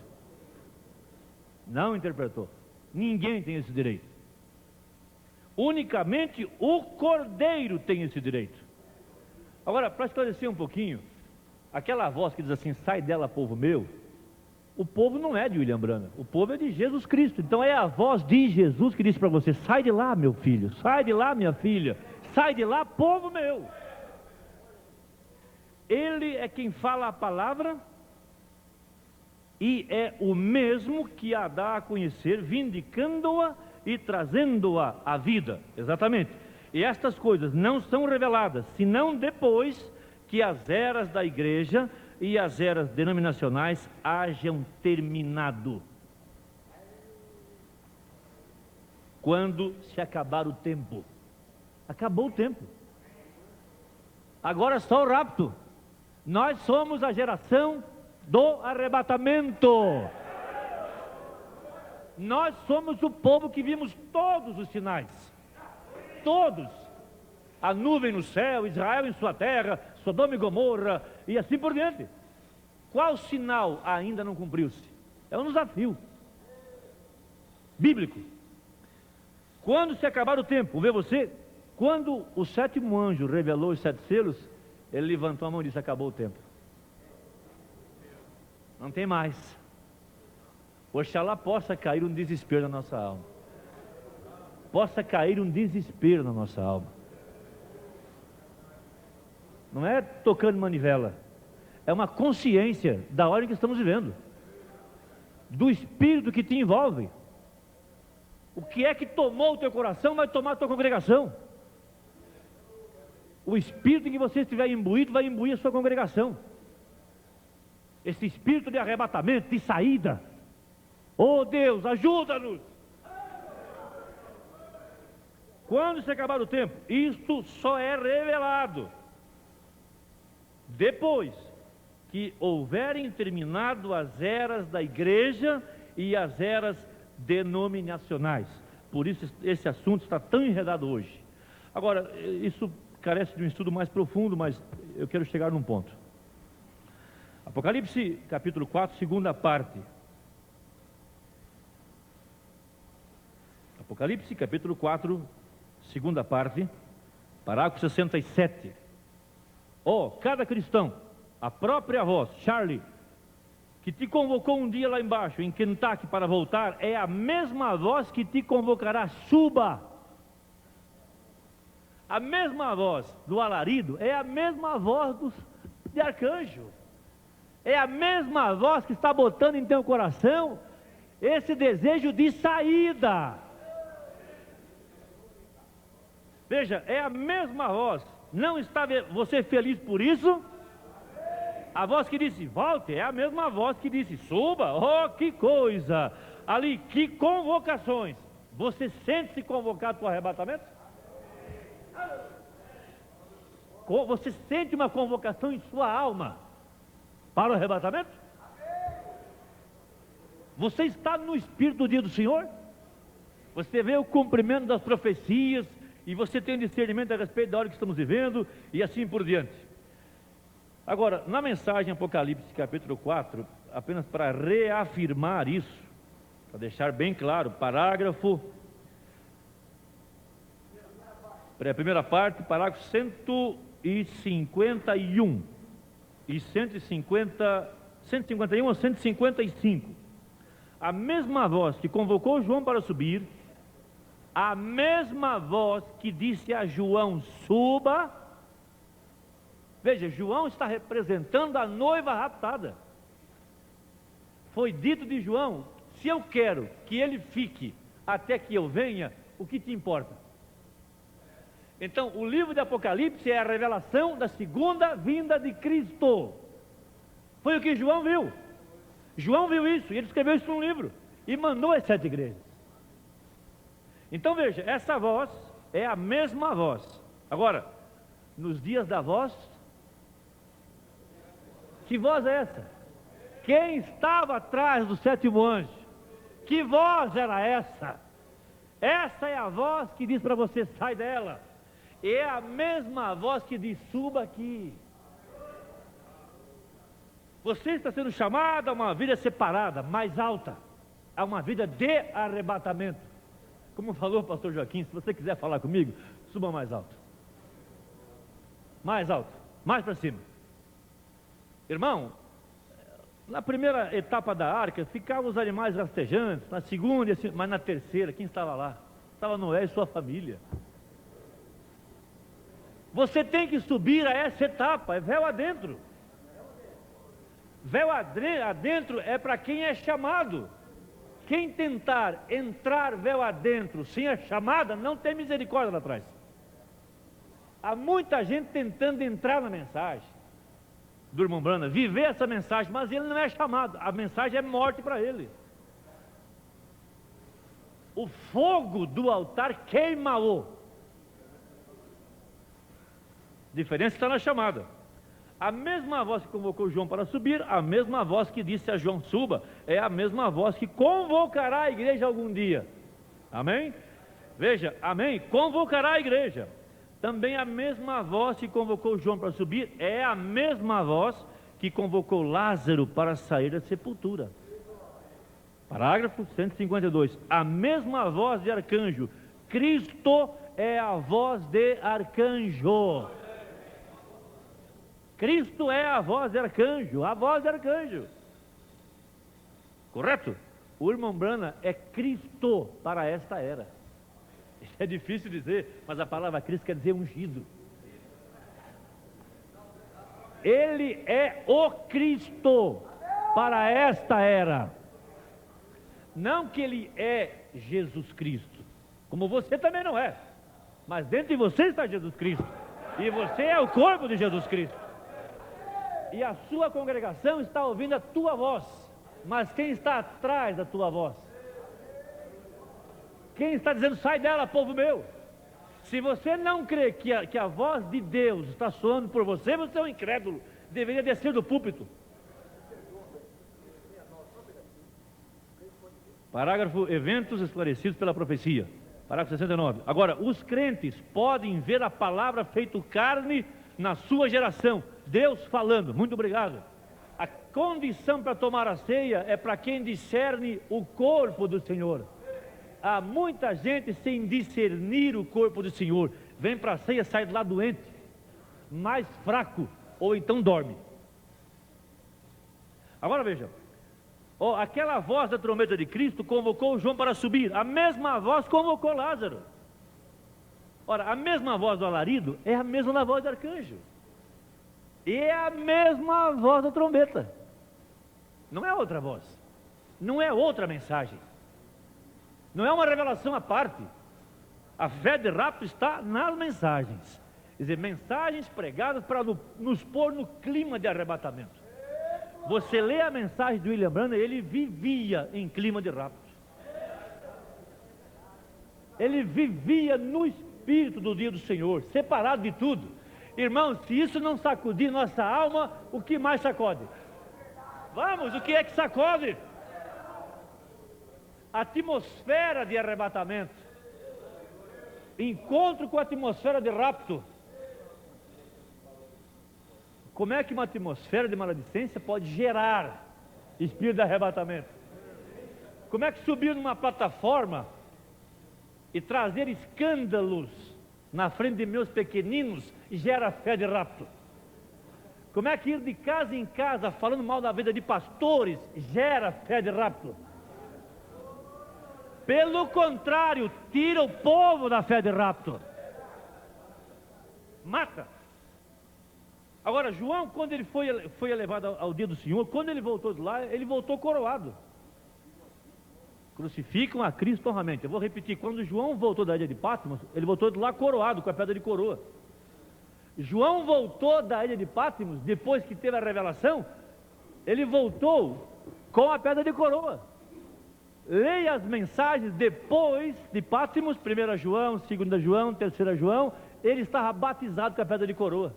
Não interpretou. Ninguém tem esse direito. Unicamente o Cordeiro tem esse direito. Agora, para esclarecer um pouquinho, aquela voz que diz assim, sai dela, povo meu, o povo não é de William Branham, o povo é de Jesus Cristo. Então é a voz de Jesus que diz para você, sai de lá, meu filho, sai de lá, minha filha, sai de lá, povo meu. Ele é quem fala a palavra e é o mesmo que a dá a conhecer, vindicando-a e trazendo-a à vida. Exatamente. E estas coisas não são reveladas, senão depois que as eras da igreja e as eras denominacionais hajam terminado. Quando se acabar o tempo. Acabou o tempo. Agora só o rapto. Nós somos a geração do arrebatamento. Nós somos o povo que vimos todos os sinais. Todos. A nuvem no céu, Israel em sua terra, Sodoma e Gomorra e assim por diante. Qual sinal ainda não cumpriu-se? É um desafio bíblico. Quando se acabar o tempo, vê você, quando o sétimo anjo revelou os 7 selos, ele levantou a mão e disse, acabou o tempo. Não tem mais. Oxalá possa cair um desespero na nossa alma. Possa cair um desespero na nossa alma. Não é tocando manivela. É uma consciência da hora em que estamos vivendo. Do espírito que te envolve. O que é que tomou o teu coração vai tomar a tua congregação. O espírito em que você estiver imbuído vai imbuir a sua congregação. Esse espírito de arrebatamento, de saída. Oh Deus, ajuda-nos! Quando se acabar o tempo, isto só é revelado depois que houverem terminado as eras da igreja e as eras denominacionais. Por isso esse assunto está tão enredado hoje. Agora, isso carece de um estudo mais profundo, mas eu quero chegar num ponto. Apocalipse capítulo 4, segunda parte. Apocalipse capítulo 4, segunda parte, parágrafo 67. Oh, cada cristão, a própria voz, Charlie, que te convocou um dia lá embaixo, em Kentucky, para voltar, é a mesma voz que te convocará, suba. A mesma voz do alarido é a mesma voz de arcanjo. É a mesma voz que está botando em teu coração esse desejo de saída. Veja, é a mesma voz. Não está você feliz por isso? A voz que disse, volte, é a mesma voz que disse, suba. Oh, que coisa! Ali, que convocações. Você sente-se convocado para o arrebatamento? Você sente uma convocação em sua alma para o arrebatamento? Você está no espírito do dia do Senhor? Você vê o cumprimento das profecias e você tem discernimento a respeito da hora que estamos vivendo e assim por diante. Agora, na mensagem Apocalipse capítulo 4, apenas para reafirmar isso, para deixar bem claro, parágrafo, a primeira parte, parágrafo 151 e 151 a 155. A mesma voz que convocou João para subir, a mesma voz que disse a João, suba. Veja, João está representando a noiva raptada. Foi dito de João, se eu quero que ele fique até que eu venha, o que te importa? Então, o livro de Apocalipse é a revelação da segunda vinda de Cristo. Foi o que João viu. João viu isso, e ele escreveu isso num livro, e mandou às 7 igrejas. Então veja, essa voz é a mesma voz. Agora, nos dias da voz, que voz é essa? Quem estava atrás do sétimo anjo? Que voz era essa? Essa é a voz que diz para você, sai dela. É a mesma voz que diz, suba aqui. Você está sendo chamado a uma vida separada, mais alta, a uma vida de arrebatamento. Como falou o pastor Joaquim, se você quiser falar comigo, suba mais alto. Mais alto. Mais para cima. Irmão, na primeira etapa da arca, ficavam os animais rastejantes, na segunda, mas na terceira, quem estava lá? Estava Noé e sua família. Você tem que subir a essa etapa, é véu adentro. Véu adentro é para quem é chamado. Quem tentar entrar véu adentro sem a chamada, não tem misericórdia lá atrás. Há muita gente tentando entrar na mensagem do irmão Brana, viver essa mensagem, mas ele não é chamado, a mensagem é morte para ele. O fogo do altar queima-o. A diferença está na chamada. A mesma voz que convocou João para subir, a mesma voz que disse a João suba, é a mesma voz que convocará a igreja algum dia. Amém? Veja, amém? Convocará a igreja. Também a mesma voz que convocou João para subir, é a mesma voz que convocou Lázaro para sair da sepultura. Parágrafo 152. A mesma voz de arcanjo. Cristo é a voz de arcanjo. Cristo é a voz de arcanjo, a voz de arcanjo. Correto? O irmão Brana é Cristo para esta era. Isso é difícil dizer, mas a palavra Cristo quer dizer ungido. Ele é o Cristo para esta era. Não que ele é Jesus Cristo, como você também não é, mas dentro de você está Jesus Cristo, e você é o corpo de Jesus Cristo. E a sua congregação está ouvindo a tua voz, mas quem está atrás da tua voz? Quem está dizendo, sai dela, povo meu? Se você não crê que a voz de Deus está soando por você, você é um incrédulo, deveria descer do púlpito. Parágrafo, eventos esclarecidos pela profecia. Parágrafo 69. Agora, os crentes podem ver a palavra feito carne na sua geração. Deus falando, muito obrigado. A condição para tomar a ceia é para quem discerne o corpo do Senhor. Há muita gente sem discernir o corpo do Senhor. Vem para a ceia, sai de lá doente, mais fraco, ou então dorme. Agora veja, aquela voz da trombeta de Cristo convocou João para subir. A mesma voz convocou Lázaro. Ora, a mesma voz do alarido é a mesma voz do arcanjo. E é a mesma voz da trombeta. Não é outra voz. Não é outra mensagem. Não é uma revelação à parte. A fé de rapto está nas mensagens. Quer dizer, mensagens pregadas para nos pôr no clima de arrebatamento. Você lê a mensagem do William Branham, ele vivia em clima de rapto. Ele vivia no espírito do dia do Senhor, separado de tudo. Irmãos, se isso não sacudir nossa alma, o que mais sacode? Vamos, o que é que sacode? A atmosfera de arrebatamento. Encontro com a atmosfera de rapto. Como é que uma atmosfera de maledicência pode gerar espírito de arrebatamento? Como é que subir numa plataforma e trazer escândalos na frente de meus pequeninos gera fé de rapto? Como é que ir de casa em casa falando mal da vida de pastores gera fé de rapto? Pelo contrário, tira o povo da fé de rapto. Mata. Agora, João, quando ele foi elevado ao dia do Senhor, quando ele voltou de lá, ele voltou coroado. Crucificam a Cristo honramente. Eu vou repetir, quando João voltou da ilha de Patmos, ele voltou de lá coroado, com a pedra de coroa. João voltou da ilha de Patmos, depois que teve a revelação, ele voltou com a pedra de coroa. Leia as mensagens depois de Patmos, 1 João, 2 João, 3 João, ele estava batizado com a pedra de coroa.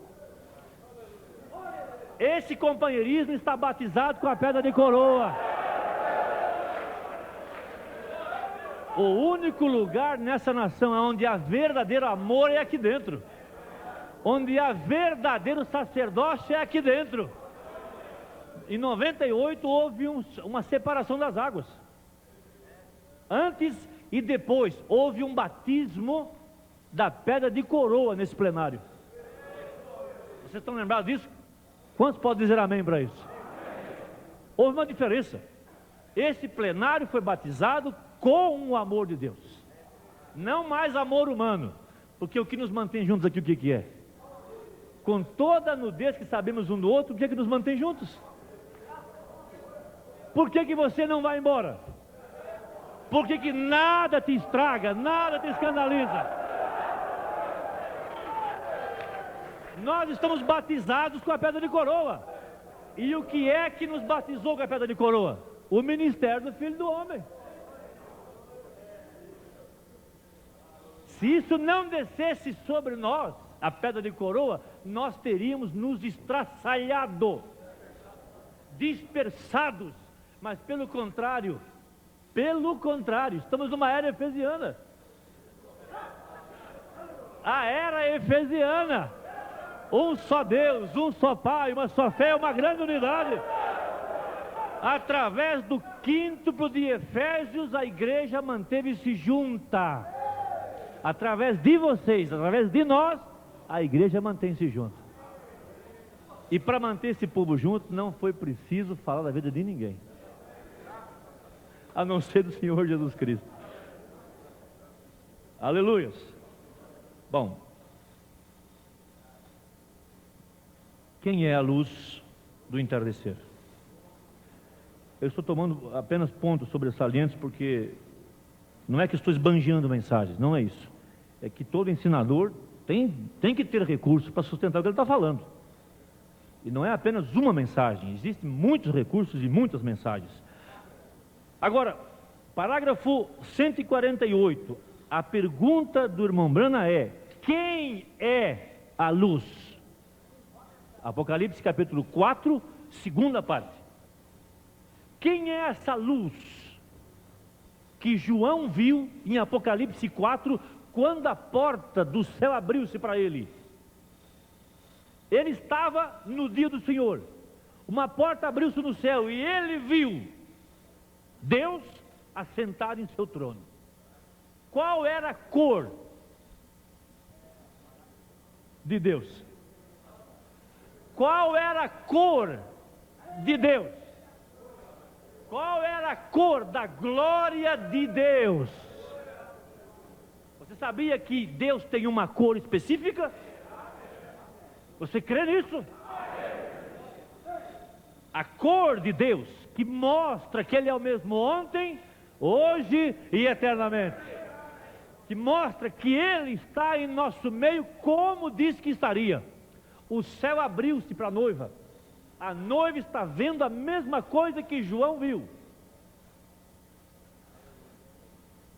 Esse companheirismo está batizado com a pedra de coroa. O único lugar nessa nação onde há verdadeiro amor é aqui dentro. Onde há verdadeiro sacerdócio é aqui dentro. Em 98 houve uma separação das águas. Antes e depois houve um batismo da pedra de coroa nesse plenário. Vocês estão lembrados disso? Quantos podem dizer amém para isso? Houve uma diferença. Esse plenário foi batizado com o amor de Deus, não mais amor humano, porque o que nos mantém juntos aqui, o que é? Com toda a nudez que sabemos um do outro, o que é que nos mantém juntos? Por que você não vai embora? Por que nada te estraga, nada te escandaliza? Nós estamos batizados com a pedra de coroa. E o que é que nos batizou com a pedra de coroa? O ministério do Filho do Homem. Se isso não descesse sobre nós, a pedra de coroa, nós teríamos nos estraçalhado, dispersados. Mas pelo contrário, estamos numa era efesiana. A era efesiana. Um só Deus, um só Pai, uma só fé, uma grande unidade. Através do quíntuplo de Efésios, a igreja manteve-se junta. Através de vocês, através de nós, a igreja mantém-se junta. E para manter esse povo junto, não foi preciso falar da vida de ninguém, a não ser do Senhor Jesus Cristo. Aleluias. Bom, quem é a luz do entardecer? Eu estou tomando apenas pontos sobressalentes, porque não é que estou esbanjando mensagens, não é isso. É que todo ensinador tem que ter recursos para sustentar o que ele está falando. E não é apenas uma mensagem, existem muitos recursos e muitas mensagens. Agora, parágrafo 148, a pergunta do irmão Brana é: quem é a luz? Apocalipse capítulo 4, segunda parte. Quem é essa luz que João viu em Apocalipse 4, quando a porta do céu abriu-se para ele? Ele estava no dia do Senhor, uma porta abriu-se no céu e ele viu Deus assentado em seu trono. Qual era a cor de Deus? Qual era a cor de Deus? Qual era a cor da glória de Deus? Você sabia que Deus tem uma cor específica? Você crê nisso? A cor de Deus, que mostra que Ele é o mesmo ontem, hoje e eternamente. Que mostra que Ele está em nosso meio como disse que estaria. O céu abriu-se para a noiva. A noiva está vendo a mesma coisa que João viu.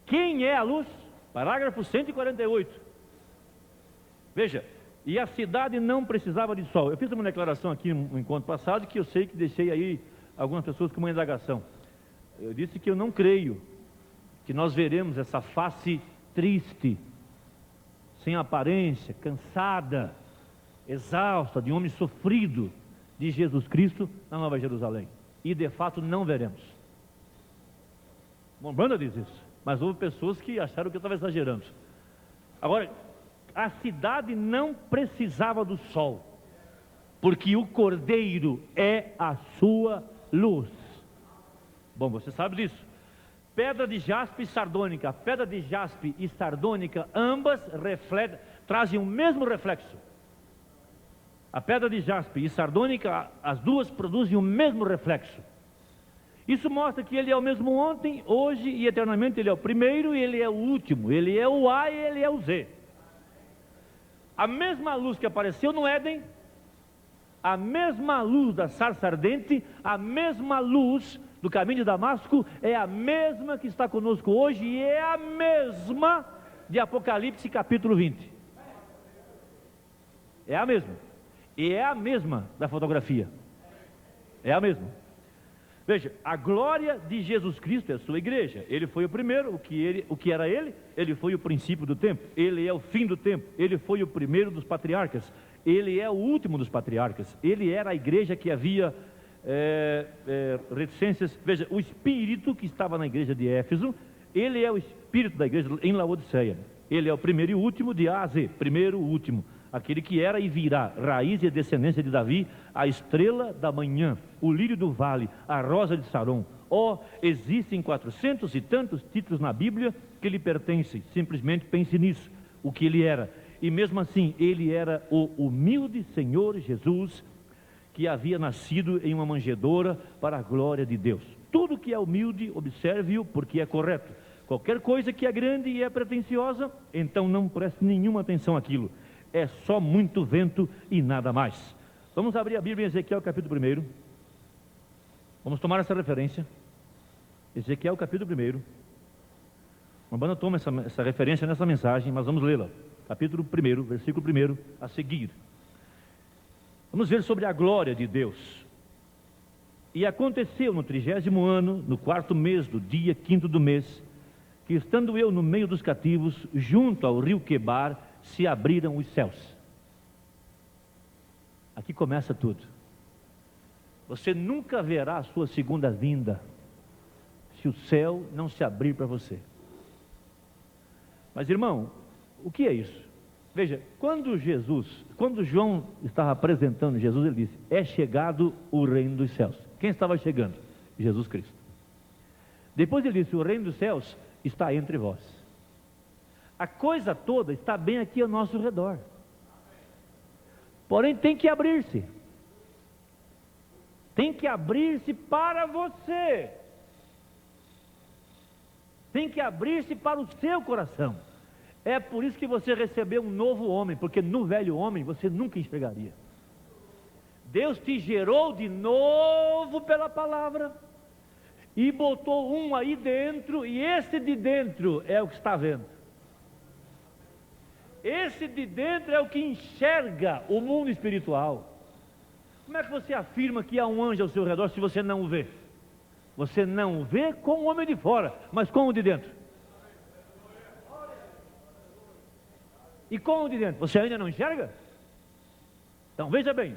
Quem é a luz? Parágrafo 148. Veja, e a cidade não precisava de sol. Eu fiz uma declaração aqui no encontro passado, que eu sei que deixei aí algumas pessoas com uma indagação. Eu disse que eu não creio que nós veremos essa face triste, sem aparência, cansada, exausta, de um homem sofrido de Jesus Cristo na Nova Jerusalém. E de fato não veremos. Banda diz isso, mas houve pessoas que acharam que eu estava exagerando. Agora, a cidade não precisava do sol, porque o Cordeiro é a sua luz. Bom, você sabe disso. Pedra de jaspe e sardônica. Pedra de jaspe e sardônica, ambas trazem o mesmo reflexo. A pedra de jaspe e sardônica, as duas produzem o mesmo reflexo. Isso mostra que Ele é o mesmo ontem, hoje e eternamente. Ele é o primeiro e Ele é o último. Ele é o A e Ele é o Z. A mesma luz que apareceu no Éden, a mesma luz da sarça ardente, a mesma luz do caminho de Damasco, é a mesma que está conosco hoje e é a mesma de Apocalipse capítulo 20. É a mesma. E é a mesma da fotografia. É a mesma. Veja, a glória de Jesus Cristo é a sua igreja. Ele foi o primeiro, o que era ele? Ele foi o princípio do tempo, ele é o fim do tempo, ele foi o primeiro dos patriarcas, ele é o último dos patriarcas, ele era a igreja que havia reticências. Veja, o espírito que estava na igreja de Éfeso, ele é o espírito da igreja em Laodiceia. Ele é o primeiro e último de A a Z, primeiro, último. aquele que era e virá, raiz e descendência de Davi, a estrela da manhã, o lírio do vale, a rosa de Saron. Existem 400 e tantos títulos na Bíblia que lhe pertencem. Simplesmente pense nisso, o que ele era. E mesmo assim, ele era o humilde Senhor Jesus, que havia nascido em uma manjedoura para a glória de Deus. Tudo que é humilde, observe-o, porque é correto. Qualquer coisa que é grande e é pretensiosa, então não preste nenhuma atenção àquilo. É só muito vento e nada mais. Vamos abrir a Bíblia em Ezequiel capítulo 1. Vamos tomar essa referência. Ezequiel capítulo 1. Uma banda toma essa referência nessa mensagem, mas vamos lê-la. Capítulo 1, versículo 1 a seguir. Vamos ver sobre a glória de Deus. E aconteceu no 30º ano, no 4º mês, do dia 5º do mês, que estando eu no meio dos cativos, junto ao rio Quebar, se abriram os céus. Aqui começa tudo. Você nunca verá a sua segunda vinda, se o céu não se abrir para você. Mas irmão, o que é isso? Veja, quando João estava apresentando Jesus, ele disse: é chegado o reino dos céus. Quem estava chegando? Jesus Cristo. Depois ele disse: o reino dos céus está entre vós. A coisa toda está bem aqui ao nosso redor. Porém tem que abrir-se. Tem que abrir-se para você. Tem que abrir-se para o seu coração. É por isso que você recebeu um novo homem, porque no velho homem você nunca enxergaria. Deus te gerou de novo pela palavra e botou um aí dentro, e esse de dentro é o que está vendo. Esse de dentro é o que enxerga o mundo espiritual. Como é que você afirma que há um anjo ao seu redor se você não o vê? Você não o vê com o homem de fora, mas com o de dentro. E com o de dentro, você ainda não enxerga? Então veja bem,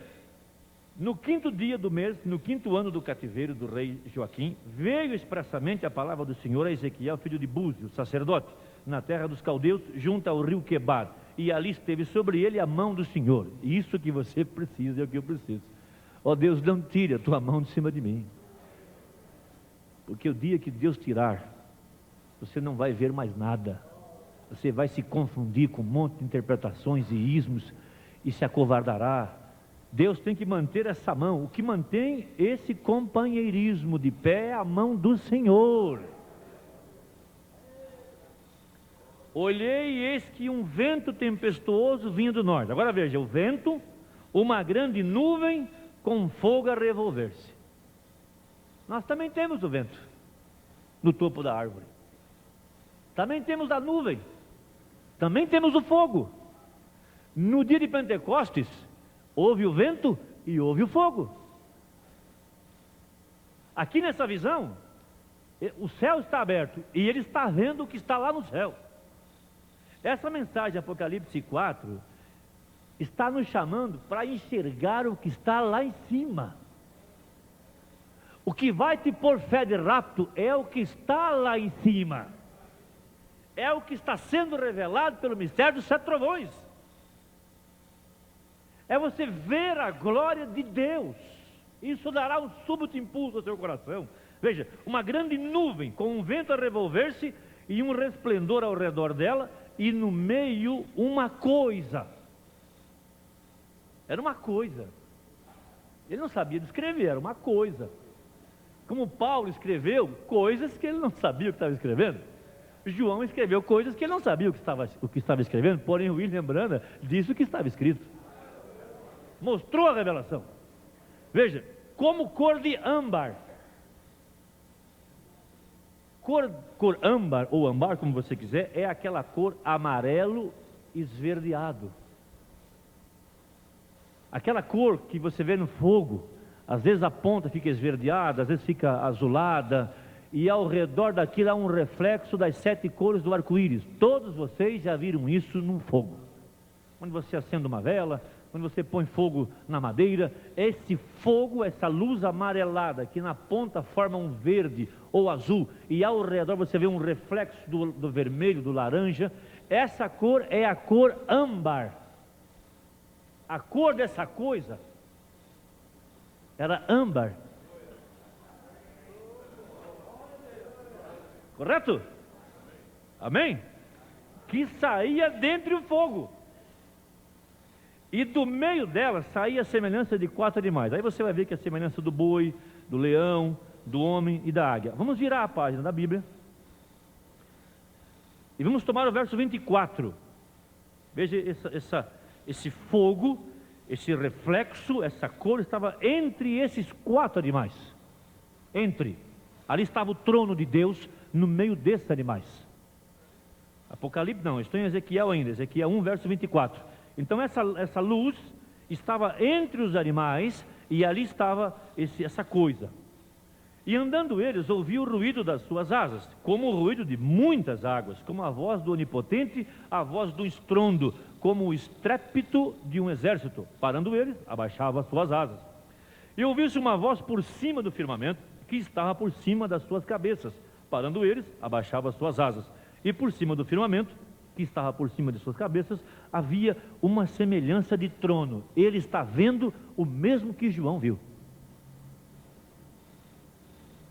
no 5º dia do mês, no 5º ano do cativeiro do rei Joaquim, veio expressamente a palavra do Senhor a Ezequiel, filho de Búzio, sacerdote, na terra dos caldeus, junto ao rio Quebar, e ali esteve sobre ele a mão do Senhor. Isso que você precisa é o que eu preciso. Ó Deus, não tire a tua mão de cima de mim, porque o dia que Deus tirar, você não vai ver mais nada. Você vai se confundir com um monte de interpretações e ismos e se acovardará. Deus tem que manter essa mão. O que mantém esse companheirismo de pé é a mão do Senhor. Olhei e eis que um vento tempestuoso vinha do norte. Agora veja, o vento, uma grande nuvem com fogo a revolver-se. Nós também temos o vento no topo da árvore. Também temos a nuvem. Também temos o fogo. No dia de Pentecostes, houve o vento e houve o fogo. Aqui nessa visão, o céu está aberto e ele está vendo o que está lá no céu. Essa mensagem, Apocalipse 4, está nos chamando para enxergar o que está lá em cima. O que vai te pôr fé de rapto é o que está lá em cima. É o que está sendo revelado pelo mistério dos 7 trovões. É você ver a glória de Deus. Isso dará um súbito impulso ao seu coração. Veja, uma grande nuvem com um vento a revolver-se e um resplendor ao redor dela, e no meio uma coisa. Era uma coisa. Ele não sabia descrever, era uma coisa. Como Paulo escreveu coisas que ele não sabia o que estava escrevendo. João escreveu coisas que ele não sabia o que estava escrevendo, porém William Branham disse o que estava escrito. Mostrou a revelação. Veja, como cor de âmbar. Cor âmbar, ou âmbar, como você quiser, é aquela cor amarelo esverdeado. Aquela cor que você vê no fogo, às vezes a ponta fica esverdeada, às vezes fica azulada, e ao redor daquilo há um reflexo das 7 cores do arco-íris. Todos vocês já viram isso num fogo. Quando você acende uma vela, quando você põe fogo na madeira, esse fogo, essa luz amarelada, que na ponta forma um verde ou azul, e ao redor você vê um reflexo do vermelho, do laranja, essa cor é a cor âmbar. A cor dessa coisa era âmbar. Correto? Amém? Que saía dentre o fogo. E do meio dela saía a semelhança de 4 animais. Aí você vai ver que é a semelhança do boi, do leão, do homem e da águia. Vamos virar a página da Bíblia. E vamos tomar o verso 24. Veja esse fogo, esse reflexo, essa cor estava entre esses 4 animais. Ali estava o trono de Deus no meio desses animais. Apocalipse não, estou em Ezequiel ainda, Ezequiel 1, verso 24. Então essa luz estava entre os animais e ali estava essa coisa. E andando eles, ouviam o ruído das suas asas, como o ruído de muitas águas, como a voz do Onipotente, a voz do estrondo, como o estrépito de um exército. Parando eles, abaixava as suas asas. E ouviu-se uma voz por cima do firmamento, que estava por cima das suas cabeças. Parando eles, abaixava as suas asas. E por cima do firmamento, que estava por cima de suas cabeças, havia uma semelhança de trono. Ele está vendo o mesmo que João viu.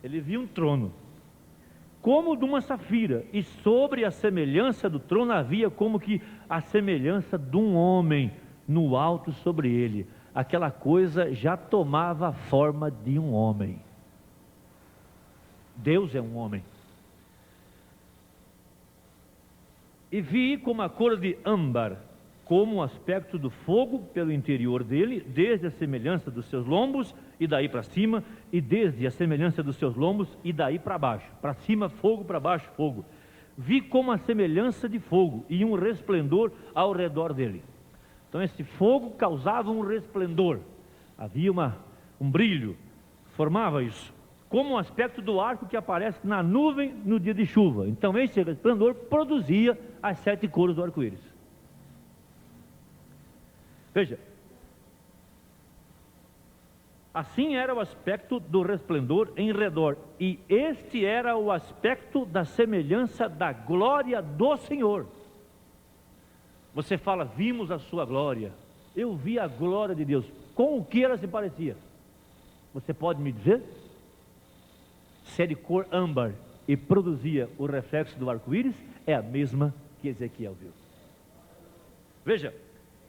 Ele viu um trono, como de uma safira, e sobre a semelhança do trono havia como que a semelhança de um homem no alto sobre ele. Aquela coisa já tomava a forma de um homem. Deus é um homem. E vi como a cor de âmbar, como o aspecto do fogo pelo interior dele, desde a semelhança dos seus lombos e daí para cima, e desde a semelhança dos seus lombos e daí para baixo. Para cima fogo, para baixo fogo. Vi como a semelhança de fogo e um resplendor ao redor dele. Então esse fogo causava um resplendor, havia um brilho, formava isso. Como o aspecto do arco que aparece na nuvem no dia de chuva. Então esse resplendor produzia as 7 cores do arco-íris. Veja, assim era o aspecto do resplendor em redor, e este era o aspecto da semelhança da glória do Senhor. Você fala, vimos a sua glória. Eu vi a glória de Deus. Com o que ela se parecia? Você pode me dizer? Se é de cor âmbar e produzia o reflexo do arco-íris, é a mesma que Ezequiel viu. Veja,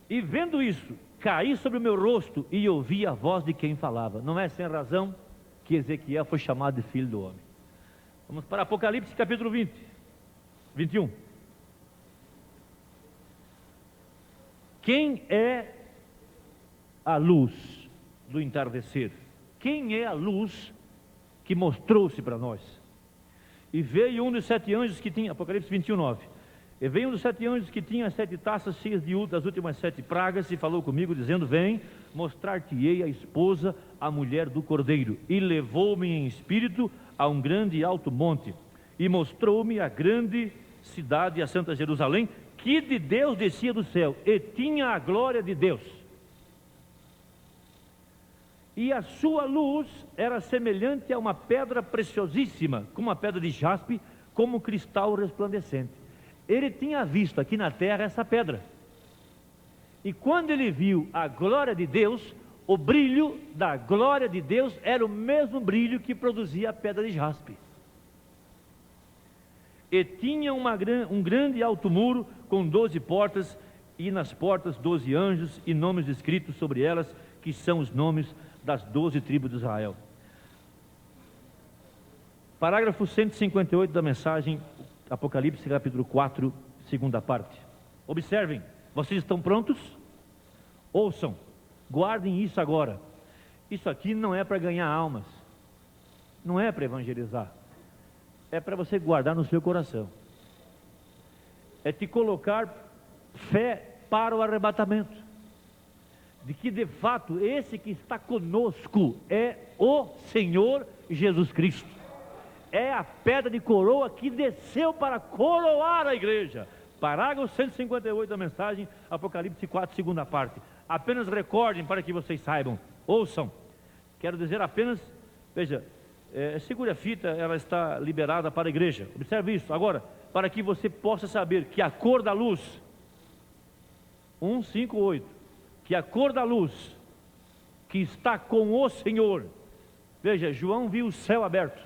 e vendo isso, caí sobre o meu rosto e ouvi a voz de quem falava. Não é sem razão que Ezequiel foi chamado de filho do homem. Vamos para Apocalipse capítulo 21. Quem é a luz do entardecer? Quem é a luz que mostrou-se para nós? E veio um dos 7 anjos que tinha, Apocalipse 21, 9. E veio um dos 7 anjos que tinha 7 taças cheias de das últimas 7 pragas, e falou comigo, dizendo, vem, mostrar-te-ei a esposa, a mulher do Cordeiro. E levou-me em espírito a um grande e alto monte, e mostrou-me a grande cidade, a Santa Jerusalém, que de Deus descia do céu, e tinha a glória de Deus. E a sua luz era semelhante a uma pedra preciosíssima, como uma pedra de jaspe, como cristal resplandecente. Ele tinha visto aqui na terra essa pedra. E quando ele viu a glória de Deus, o brilho da glória de Deus era o mesmo brilho que produzia a pedra de jaspe. E tinha um grande alto muro com 12 portas, e nas portas 12 anjos, e nomes escritos sobre elas, que são os nomes das 12 tribos de Israel. Parágrafo 158 da mensagem, Apocalipse capítulo 4, segunda parte. Observem, vocês estão prontos? Ouçam, guardem isso agora. Isso aqui não é para ganhar almas, não é para evangelizar, é para você guardar no seu coração, é te colocar fé para o arrebatamento, de que de fato esse que está conosco é o Senhor Jesus Cristo, é a pedra de coroa que desceu para coroar a igreja. Parágrafo 158 da mensagem, Apocalipse 4, segunda parte. Apenas recordem para que vocês saibam, ouçam, quero dizer apenas, veja, segure a fita, ela está liberada para a igreja, observe isso, agora, para que você possa saber que a cor da luz, 158, que a cor da luz que está com o Senhor. Veja, João viu o céu aberto,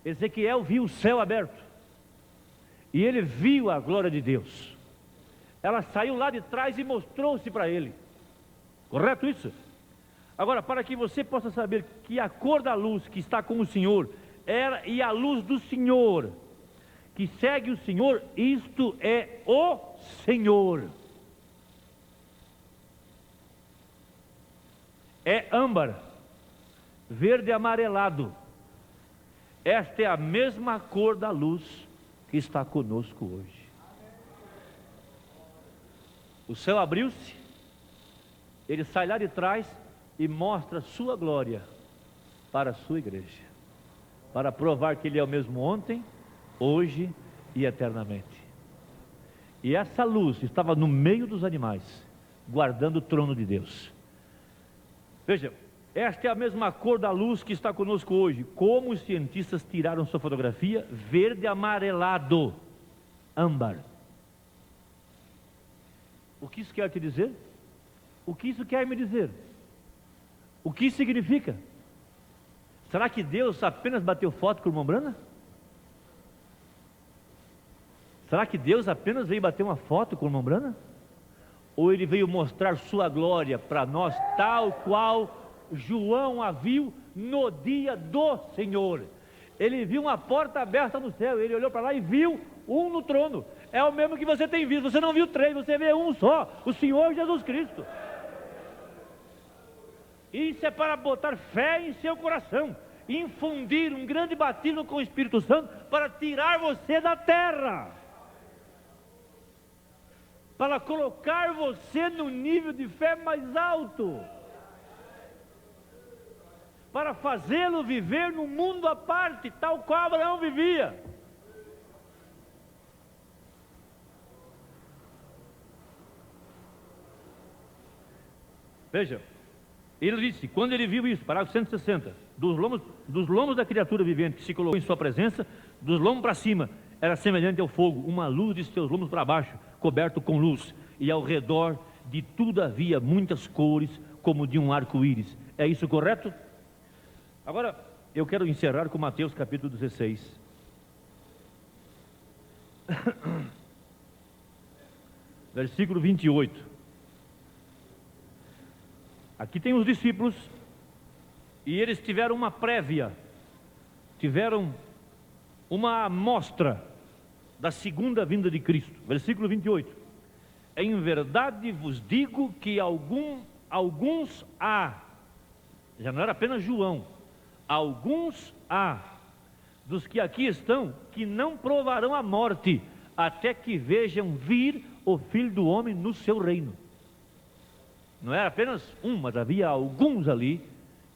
Ezequiel viu o céu aberto, e ele viu a glória de Deus. Ela saiu lá de trás e mostrou-se para ele. Correto isso? Agora, para que você possa saber que a cor da luz que está com o Senhor era, e a luz do Senhor que segue o Senhor, isto é o Senhor. É âmbar, verde amarelado. Esta é a mesma cor da luz que está conosco hoje. O céu abriu-se, ele sai lá de trás e mostra sua glória para a sua igreja, para provar que ele é o mesmo ontem, hoje e eternamente. E essa luz estava no meio dos animais, guardando o trono de Deus. Veja, esta é a mesma cor da luz que está conosco hoje. Como os cientistas tiraram sua fotografia? Verde amarelado, âmbar. O que isso quer te dizer? O que isso quer me dizer? O que isso significa? Será que Deus apenas bateu foto com o irmão Brana? Será que Deus apenas veio bater uma foto com o irmão Brana? Ou ele veio mostrar sua glória para nós, tal qual João a viu no dia do Senhor? Ele viu uma porta aberta no céu, ele olhou para lá e viu um no trono. É o mesmo que você tem visto. Você não viu três, você vê um só, o Senhor Jesus Cristo. Isso é para botar fé em seu coração, infundir um grande batismo com o Espírito Santo, para tirar você da terra, para colocar você no nível de fé mais alto, para fazê-lo viver no mundo à parte, tal qual Abraão vivia. Veja, ele disse, quando ele viu isso, parágrafo 160, dos lomos da criatura vivente que se colocou em sua presença, dos lomos para cima, era semelhante ao fogo, uma luz de seus lomos para baixo, coberto com luz, e ao redor de tudo havia muitas cores, como de um arco-íris. É isso correto? Agora, eu quero encerrar com Mateus capítulo 16. Versículo 28. Aqui tem os discípulos, e eles tiveram uma prévia, tiveram uma amostra da segunda vinda de Cristo. Versículo 28. Em verdade vos digo que alguns há, já não era apenas João, alguns há dos que aqui estão, que não provarão a morte, até que vejam vir o Filho do Homem no seu reino. Não era apenas um, mas havia alguns ali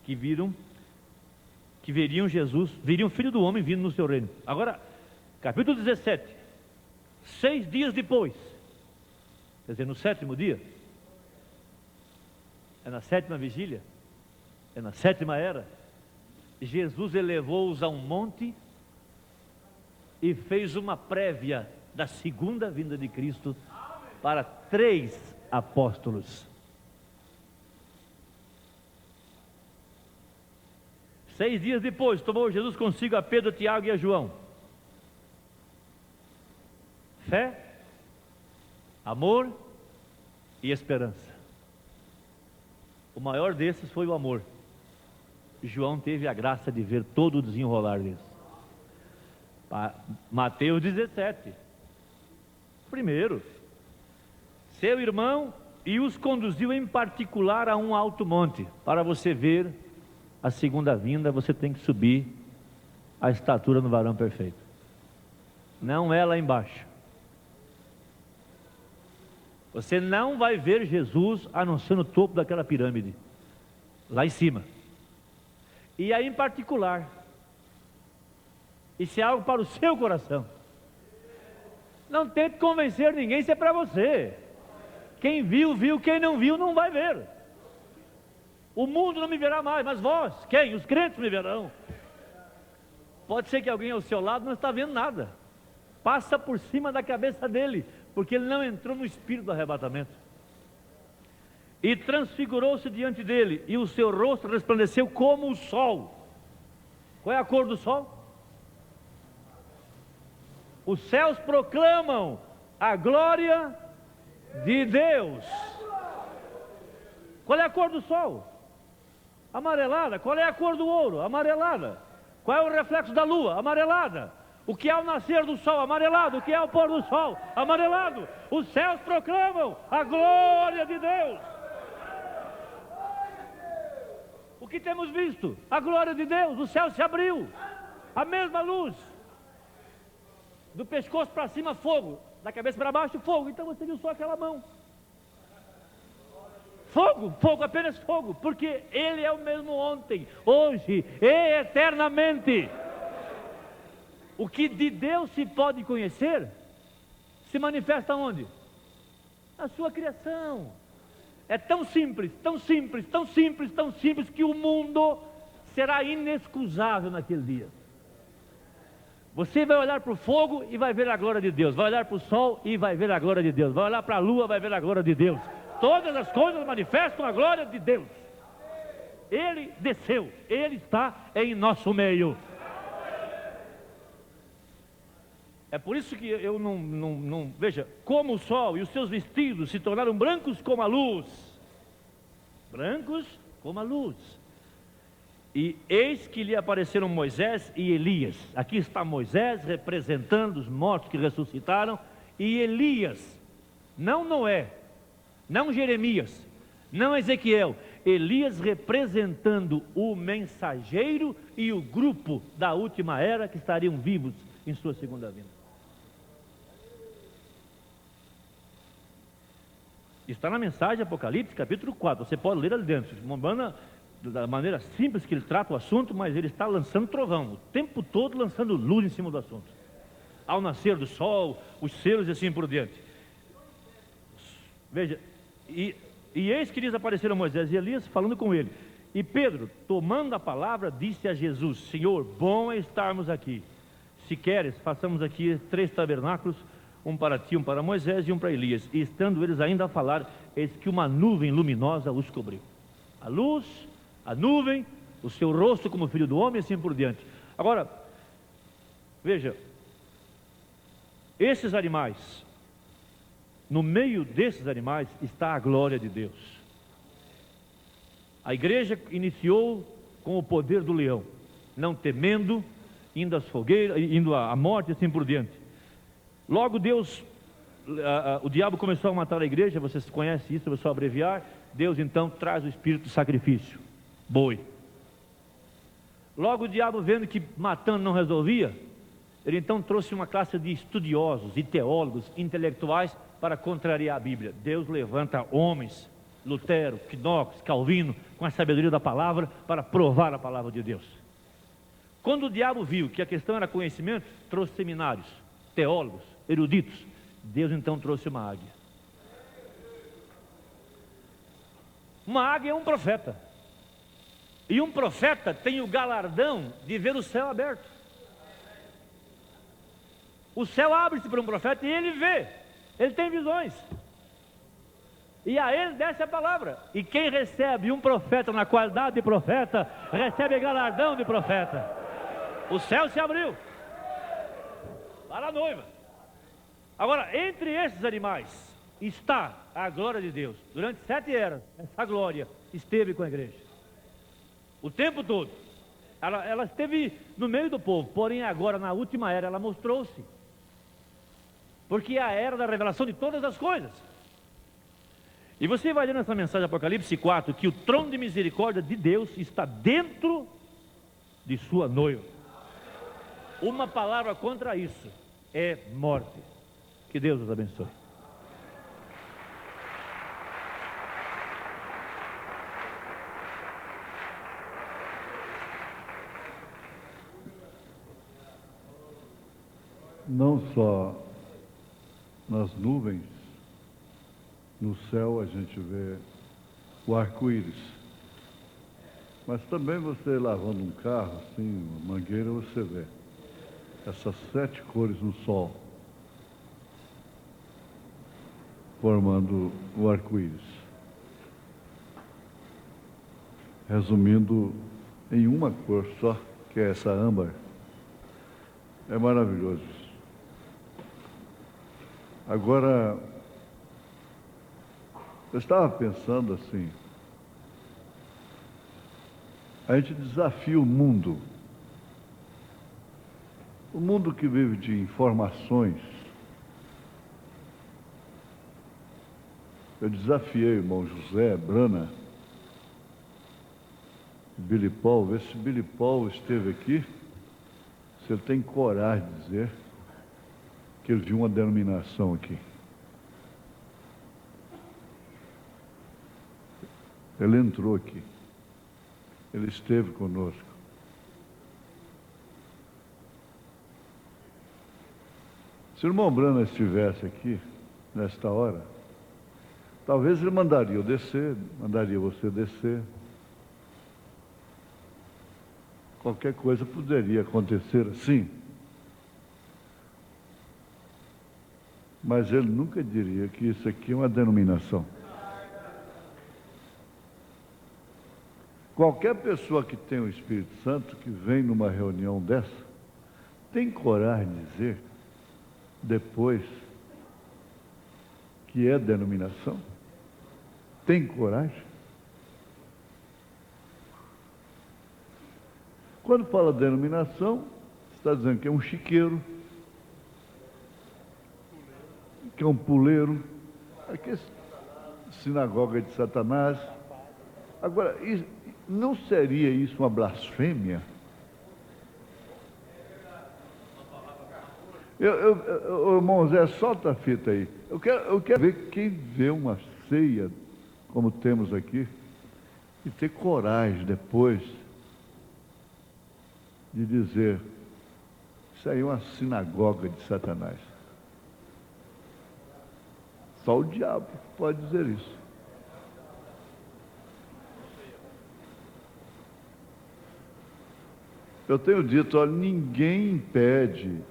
que veriam Jesus, veriam o Filho do Homem vindo no seu reino. Agora, capítulo 17, 6 dias depois, quer dizer, no 7º dia, é na 7ª vigília, é na 7ª era, Jesus elevou-os a um monte e fez uma prévia da segunda vinda de Cristo para 3 apóstolos. 6 dias depois, tomou Jesus consigo a Pedro, Tiago e a João. Fé, amor e esperança. O maior desses foi o amor. João teve a graça de ver todo o desenrolar disso. Mateus 17. Primeiro, seu irmão, e os conduziu em particular a um alto monte. Para você ver a segunda vinda, você tem que subir a estatura do varão perfeito. Não é lá embaixo. Você não vai ver Jesus a não ser no topo daquela pirâmide, lá em cima. E aí em particular, isso é algo para o seu coração. Não tente convencer ninguém, isso é para você. Quem viu, viu, quem não viu, não vai ver. O mundo não me verá mais, mas vós, quem? Os crentes me verão. Pode ser que alguém ao seu lado não está vendo nada. Passa por cima da cabeça dele, porque ele não entrou no espírito do arrebatamento. e transfigurou-se diante dele, e o seu rosto resplandeceu como o sol. Qual é a cor do sol? Os céus proclamam a glória de Deus. Qual é a cor do sol? Amarelada. Qual é a cor do ouro? Amarelada. Qual é o reflexo da lua? Amarelada. O que é o nascer do sol? Amarelado. O que é o pôr do sol? Amarelado. Os céus proclamam a glória de Deus. O que temos visto? A glória de Deus. O céu se abriu. A mesma luz. Do pescoço para cima, fogo. Da cabeça para baixo, fogo. Então você viu só aquela mão. Fogo, fogo, apenas fogo. Porque Ele é o mesmo ontem, hoje e eternamente. O que de Deus se pode conhecer, se manifesta onde? Na sua criação. É tão simples, tão simples, tão simples, tão simples, que o mundo será inexcusável naquele dia. Você vai olhar para o fogo e vai ver a glória de Deus. Vai olhar para o sol e vai ver a glória de Deus. Vai olhar para a lua e vai ver a glória de Deus. Todas as coisas manifestam a glória de Deus. Ele desceu, Ele está em nosso meio. É por isso que eu não veja, como o sol e os seus vestidos se tornaram brancos como a luz. Brancos como a luz. E eis que lhe apareceram Moisés e Elias. Aqui está Moisés representando os mortos que ressuscitaram, e Elias, não Noé, não Jeremias, não Ezequiel, Elias representando o mensageiro e o grupo da última era que estariam vivos em sua segunda vinda. Está na mensagem Apocalipse, capítulo 4, você pode ler ali dentro, da maneira simples que ele trata o assunto, mas ele está lançando trovão, o tempo todo lançando luz em cima do assunto. Ao nascer do sol, os selos e assim por diante. Veja, e eis que lhes apareceram Moisés e Elias falando com ele. E Pedro, tomando a palavra, disse a Jesus: Senhor, bom é estarmos aqui. Se queres, façamos aqui 3 tabernáculos, um para ti, um para Moisés e um para Elias. E estando eles ainda a falar, eis que uma nuvem luminosa os cobriu. A luz, a nuvem, o seu rosto como filho do homem e assim por diante. Agora, veja, esses animais, no meio desses animais está a glória de Deus. A igreja iniciou com o poder do leão, não temendo, indo às fogueiras, indo à morte e assim por diante. Logo Deus, o diabo começou a matar a igreja, vocês conhecem isso, eu vou só abreviar. Deus então traz o espírito do sacrifício, boi. Logo o diabo, vendo que matando não resolvia, ele então trouxe uma classe de estudiosos e teólogos intelectuais para contrariar a Bíblia. Deus levanta homens, Lutero, Knox, Calvino, com a sabedoria da palavra, para provar a palavra de Deus. Quando o diabo viu que a questão era conhecimento, trouxe seminários, teólogos, eruditos. Deus então trouxe uma águia. Uma águia é um profeta. E um profeta tem o galardão de ver o céu aberto. O céu abre-se para um profeta e ele vê. Ele tem visões. E a ele desce a palavra. E quem recebe um profeta na qualidade de profeta, recebe galardão de profeta. O céu se abriu para a noiva. Agora, entre esses animais está a glória de Deus. Durante 7 eras, essa glória esteve com a igreja. O tempo todo. Ela esteve no meio do povo, porém agora na última era ela mostrou-se. Porque é a era da revelação de todas as coisas. E você vai ler nessa mensagem Apocalipse 4 que o trono de misericórdia de Deus está dentro de sua noiva. Uma palavra contra isso é morte. Que Deus os abençoe. Não só nas nuvens, no céu a gente vê o arco-íris, mas também você lavando um carro, assim, uma mangueira, você vê essas 7 cores no sol, formando o arco-íris. resumindo em uma cor só, que é essa âmbar. É maravilhoso isso. Agora, eu estava pensando assim, a gente desafia o mundo que vive de informações. Eu desafiei o irmão José, Brana, Billy Paul, ver se Billy Paul esteve aqui, se ele tem coragem de dizer que ele viu uma denominação aqui. Ele entrou aqui, ele esteve conosco. Se o irmão Brana estivesse aqui, nesta hora, talvez ele mandaria eu descer, mandaria você descer. Qualquer coisa poderia acontecer assim. Mas ele nunca diria que isso aqui é uma denominação. Qualquer pessoa que tem o Espírito Santo, que vem numa reunião dessa, tem coragem de dizer, depois, que é denominação? Tem coragem? Quando fala denominação, está dizendo que é um chiqueiro, que é um puleiro, que é sinagoga de Satanás. Agora, não seria isso uma blasfêmia? Irmão Zé, solta a fita aí. Eu quero ver quem vê uma ceia, como temos aqui, e ter coragem depois de dizer, isso aí é uma sinagoga de Satanás. Só o diabo pode dizer isso. Eu tenho dito, olha, ninguém impede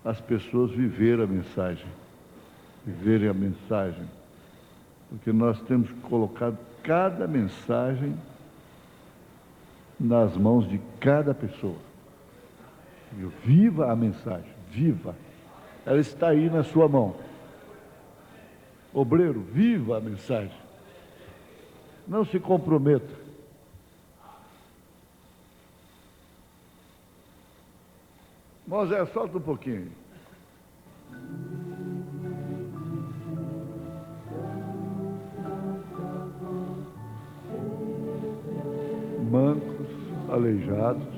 as pessoas viverem a mensagem, porque nós temos colocado cada mensagem nas mãos de cada pessoa. Viva a mensagem, viva. Ela está aí na sua mão. Obreiro, viva a mensagem. Não se comprometa. Moisés, solta um pouquinho. Mancos, aleijados,